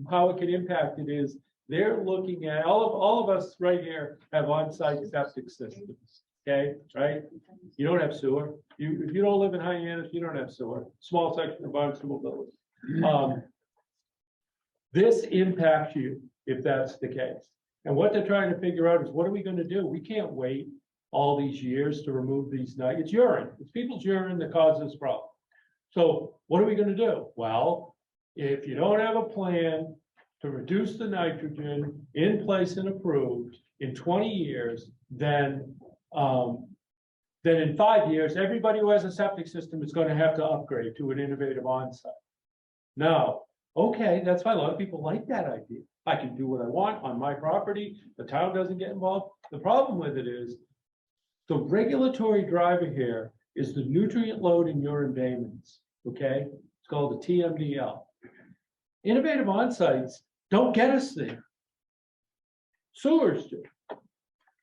how it can impact it is they're looking at, all of us right here have on-site septic systems, okay, right? You don't have sewer. If you don't live in Hyannis, you don't have sewer. Small section of Barnstable Village. This impacts you if that's the case. And what they're trying to figure out is what are we going to do? We can't wait all these years to remove these nitrates. It's urine. It's people's urine that causes this problem. So what are we going to do? Well, if you don't have a plan to reduce the nitrogen in place and approved in 20 years, then in 5 years, everybody who has a septic system is going to have to upgrade to an innovative onsite. Now, okay, that's fine. A lot of people like that idea. I can do what I want on my property. The town doesn't get involved. The problem with it is the regulatory driver here is the nutrient load in urine bayments. Okay, it's called the TMDL. Innovative onsites don't get us there. Sewers do.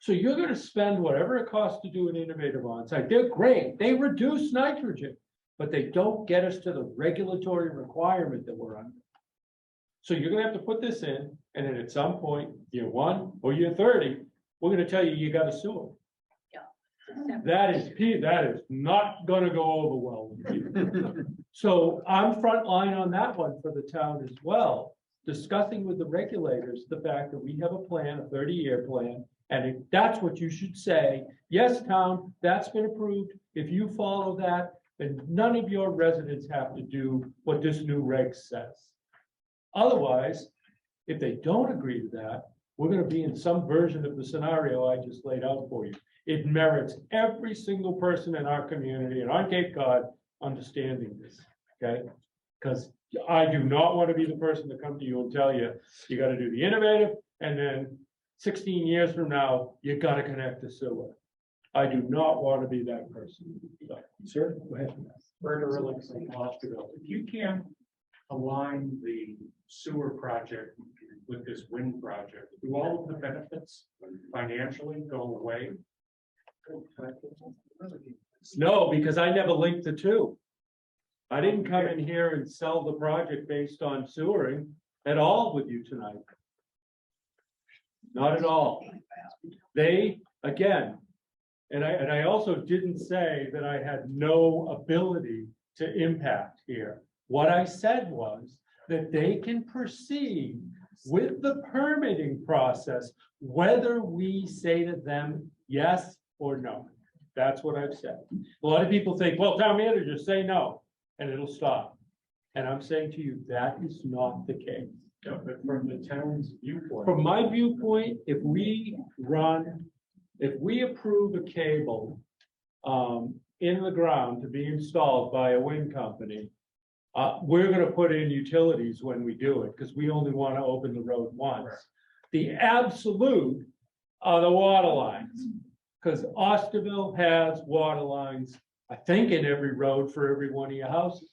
So you're going to spend whatever it costs to do an innovative onsite. They're great. They reduce nitrogen, but they don't get us to the regulatory requirement that we're under. So you're going to have to put this in, and then at some point, year 1 or year 30, we're going to tell you you got a sewer. That is not going to go over well with people. So I'm frontline on that one for the town as well, discussing with the regulators the fact that we have a plan, a 30-year plan, and if that's what you should say. Yes, town, that's been approved. If you follow that, then none of your residents have to do what this new reg says. Otherwise, if they don't agree to that, we're going to be in some version of the scenario I just laid out for you. It merits every single person in our community and on Cape Cod understanding this, okay? Because I do not want to be the person to come to you and tell you, you got to do the innovative, and then 16 years from now, you got to connect to sewer. I do not want to be that person. So, sir, go ahead. Osterville. If you can't align the sewer project with this wind project, do all of the benefits financially go away? No, because I never linked the two. I didn't come in here and sell the project based on sewering at all with you tonight. Not at all. They, again, and I also didn't say that I had no ability to impact here. What I said was that they can proceed with the permitting process, whether we say to them yes or no. That's what I've said. A lot of people think, well, town manager, say no, and it'll stop. And I'm saying to you, that is not the case. No, but from the town's viewpoint. From my viewpoint, if we approve a cable in the ground to be installed by a wind company, we're gonna put in utilities when we do it, because we only want to open the road once. The absolute are the water lines, because Osterville has water lines, I think, in every road for every one of your houses.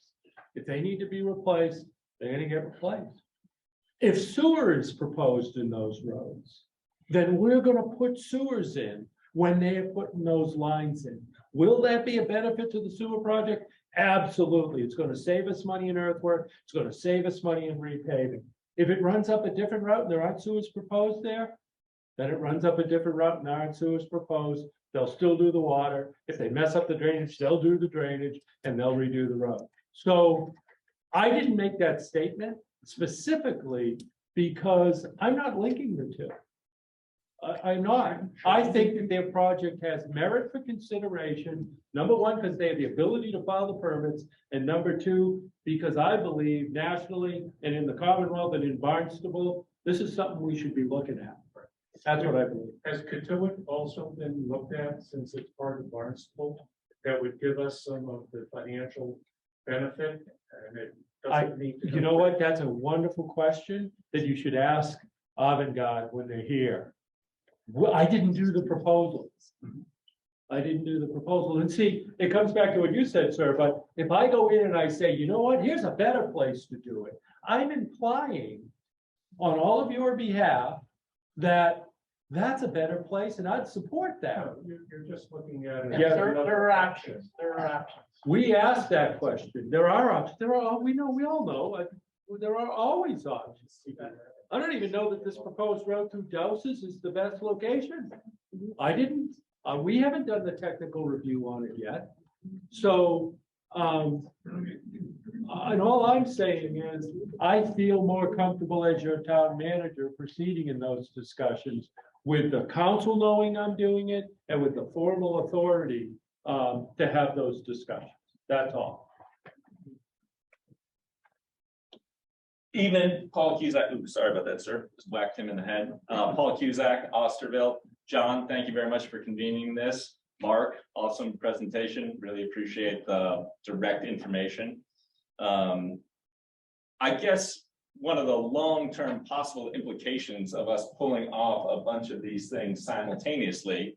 If they need to be replaced, they're gonna get replaced. If sewer is proposed in those roads, then we're gonna put sewers in when they are putting those lines in. Will that be a benefit to the sewer project? Absolutely. It's gonna save us money in earthwork. It's gonna save us money in repaving. If it runs up a different route and there aren't sewers proposed there, then it runs up a different route and there aren't sewers proposed. They'll still do the water. If they mess up the drainage, they'll do the drainage and they'll redo the road. So I didn't make that statement specifically because I'm not linking the two. I'm not. I think that their project has merit for consideration. Number one, because they have the ability to file the permits. And number two, because I believe nationally and in the Commonwealth and in Barnstable, this is something we should be looking at. That's what I believe. Has Katuitt also been looked at since it's part of Barnstable? That would give us some of the financial benefit and it doesn't need to. You know what? That's a wonderful question that you should ask Avangard when they're here. Well, I didn't do the proposals. I didn't do the proposal. And see, it comes back to what you said, sir, but if I go in and I say, you know what, here's a better place to do it, I'm implying on all of your behalf that that's a better place and I'd support that. No, you're just looking at it. Yeah, There are options, there are options. We asked that question. There are options. There are, we all know, there are always options. I don't even know that this proposed road through Dowses is the best location. I didn't, we haven't done the technical review on it yet. So, and all I'm saying is, I feel more comfortable as your town manager proceeding in those discussions with the council knowing I'm doing it and with the formal authority to have those discussions. That's all. Evening, Paul Cusack. Ooh, sorry about that, sir. Just whacked him in the head. Paul Cusack, Osterville. John, thank you very much for convening this. Mark, awesome presentation. Really appreciate the direct information. I guess one of the long-term possible implications of us pulling off a bunch of these things simultaneously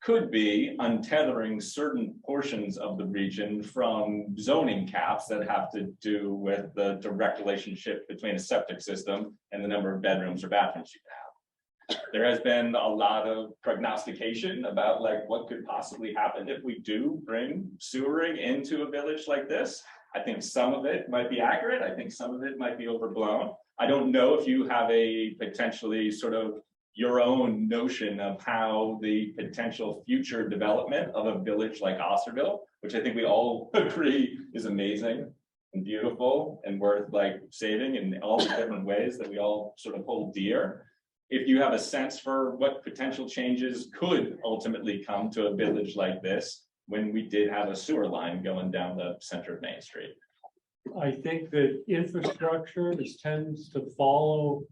could be untethering certain portions of the region from zoning caps that have to do with the direct relationship between a septic system and the number of bedrooms or bathrooms you have. There has been a lot of prognostication about like what could possibly happen if we do bring sewering into a village like this. I think some of it might be accurate. I think some of it might be overblown. I don't know if you have a potentially sort of your own notion of how the potential future development of a village like Osterville, which I think we all agree is amazing and beautiful and worth like saving in all the different ways that we all sort of hold dear. If you have a sense for what potential changes could ultimately come to a village like this when we did have a sewer line going down the center of Main Street. I think that infrastructure tends to follow,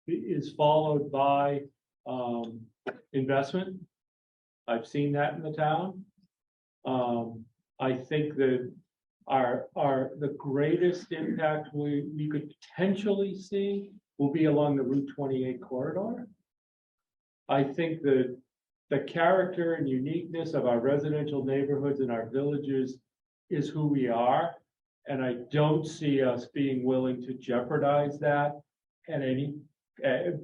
is followed by investment. I've seen that in the town. I think that the greatest impact we could potentially see will be along the Route 28 corridor. I think that the character and uniqueness of our residential neighborhoods and our villages is who we are. And I don't see us being willing to jeopardize that at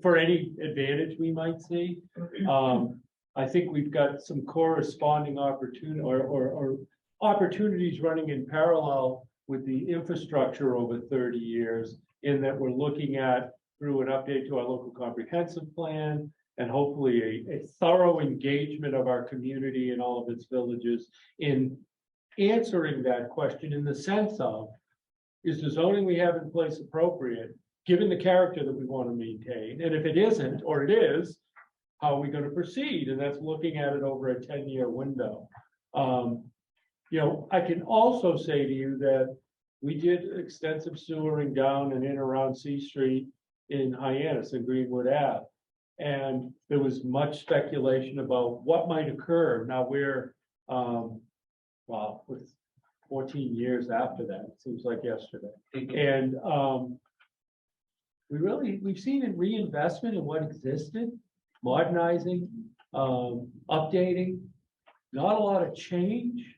for any advantage we might see. I think we've got some corresponding opportunity or opportunities running in parallel with the infrastructure over 30 years in that we're looking at through an update to our local comprehensive plan and hopefully a thorough engagement of our community and all of its villages in answering that question in the sense of, is the zoning we have in place appropriate, given the character that we want to maintain? And if it isn't, or it is, how are we going to proceed? And that's looking at it over a 10-year window. You know, I can also say to you that we did extensive sewering down and in around C Street in Hyannis and Greenwood Ave. And there was much speculation about what might occur. Now we're, well, with 14 years after that. It seems like yesterday. And we've seen a reinvestment in what existed, modernizing, updating, not a lot of change.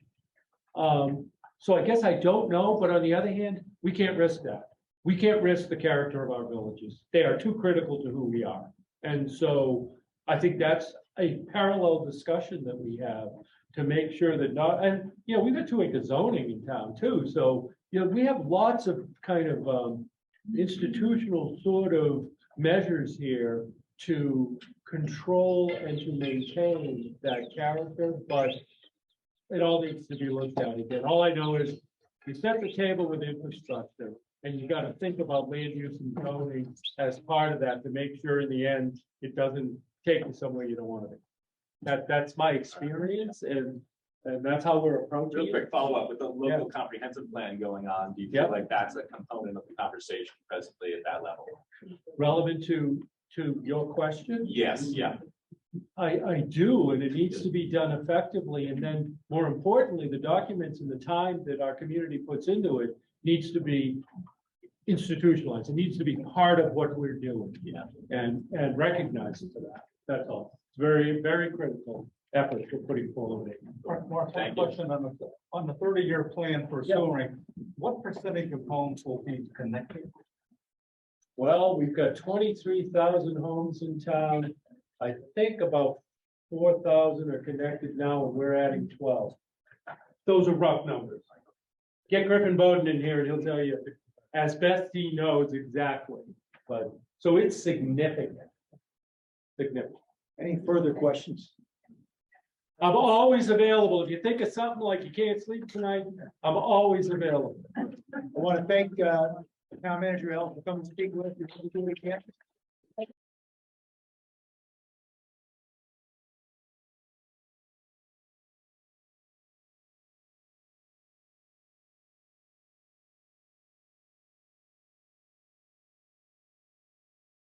So I guess I don't know, but on the other hand, we can't risk that. We can't risk the character of our villages. They are too critical to who we are. And so I think that's a parallel discussion that we have to make sure that not, and, we've got 2 acre zoning in town too. So, we have lots of kind of institutional sort of measures here to control and to maintain that character, but it all needs to be looked at again. All I know is you set the table with infrastructure and you got to think about land use and zoning as part of that to make sure in the end, it doesn't take you somewhere you don't want to be. That's my experience and that's how we're approaching Real it. quick follow-up with the local comprehensive plan going on. Do you feel like that's a component of the conversation presently at that level? Relevant to your question? Yes, yeah. I do, and it needs to be done effectively. And then more importantly, the documents and the time that our community puts into it needs to be institutionalized. It needs to be part of what we're doing. Yeah. And recognized for that. That's all. It's very, very critical effort we're putting forward. Mark, one Thank you. question on the 30-year plan for sewering, what percentage of homes will be connected? Well, we've got 23,000 homes in town. I think about 4,000 are connected now, and we're adding 12. Those are rough numbers. Get Griffin Bowden in here and he'll tell you as best he knows exactly, but so it's significant. Significant. Any further questions? I'm always available. If you think of something like you can't sleep tonight, I'm always available. I want to thank Town Manager Ells for coming to speak with us.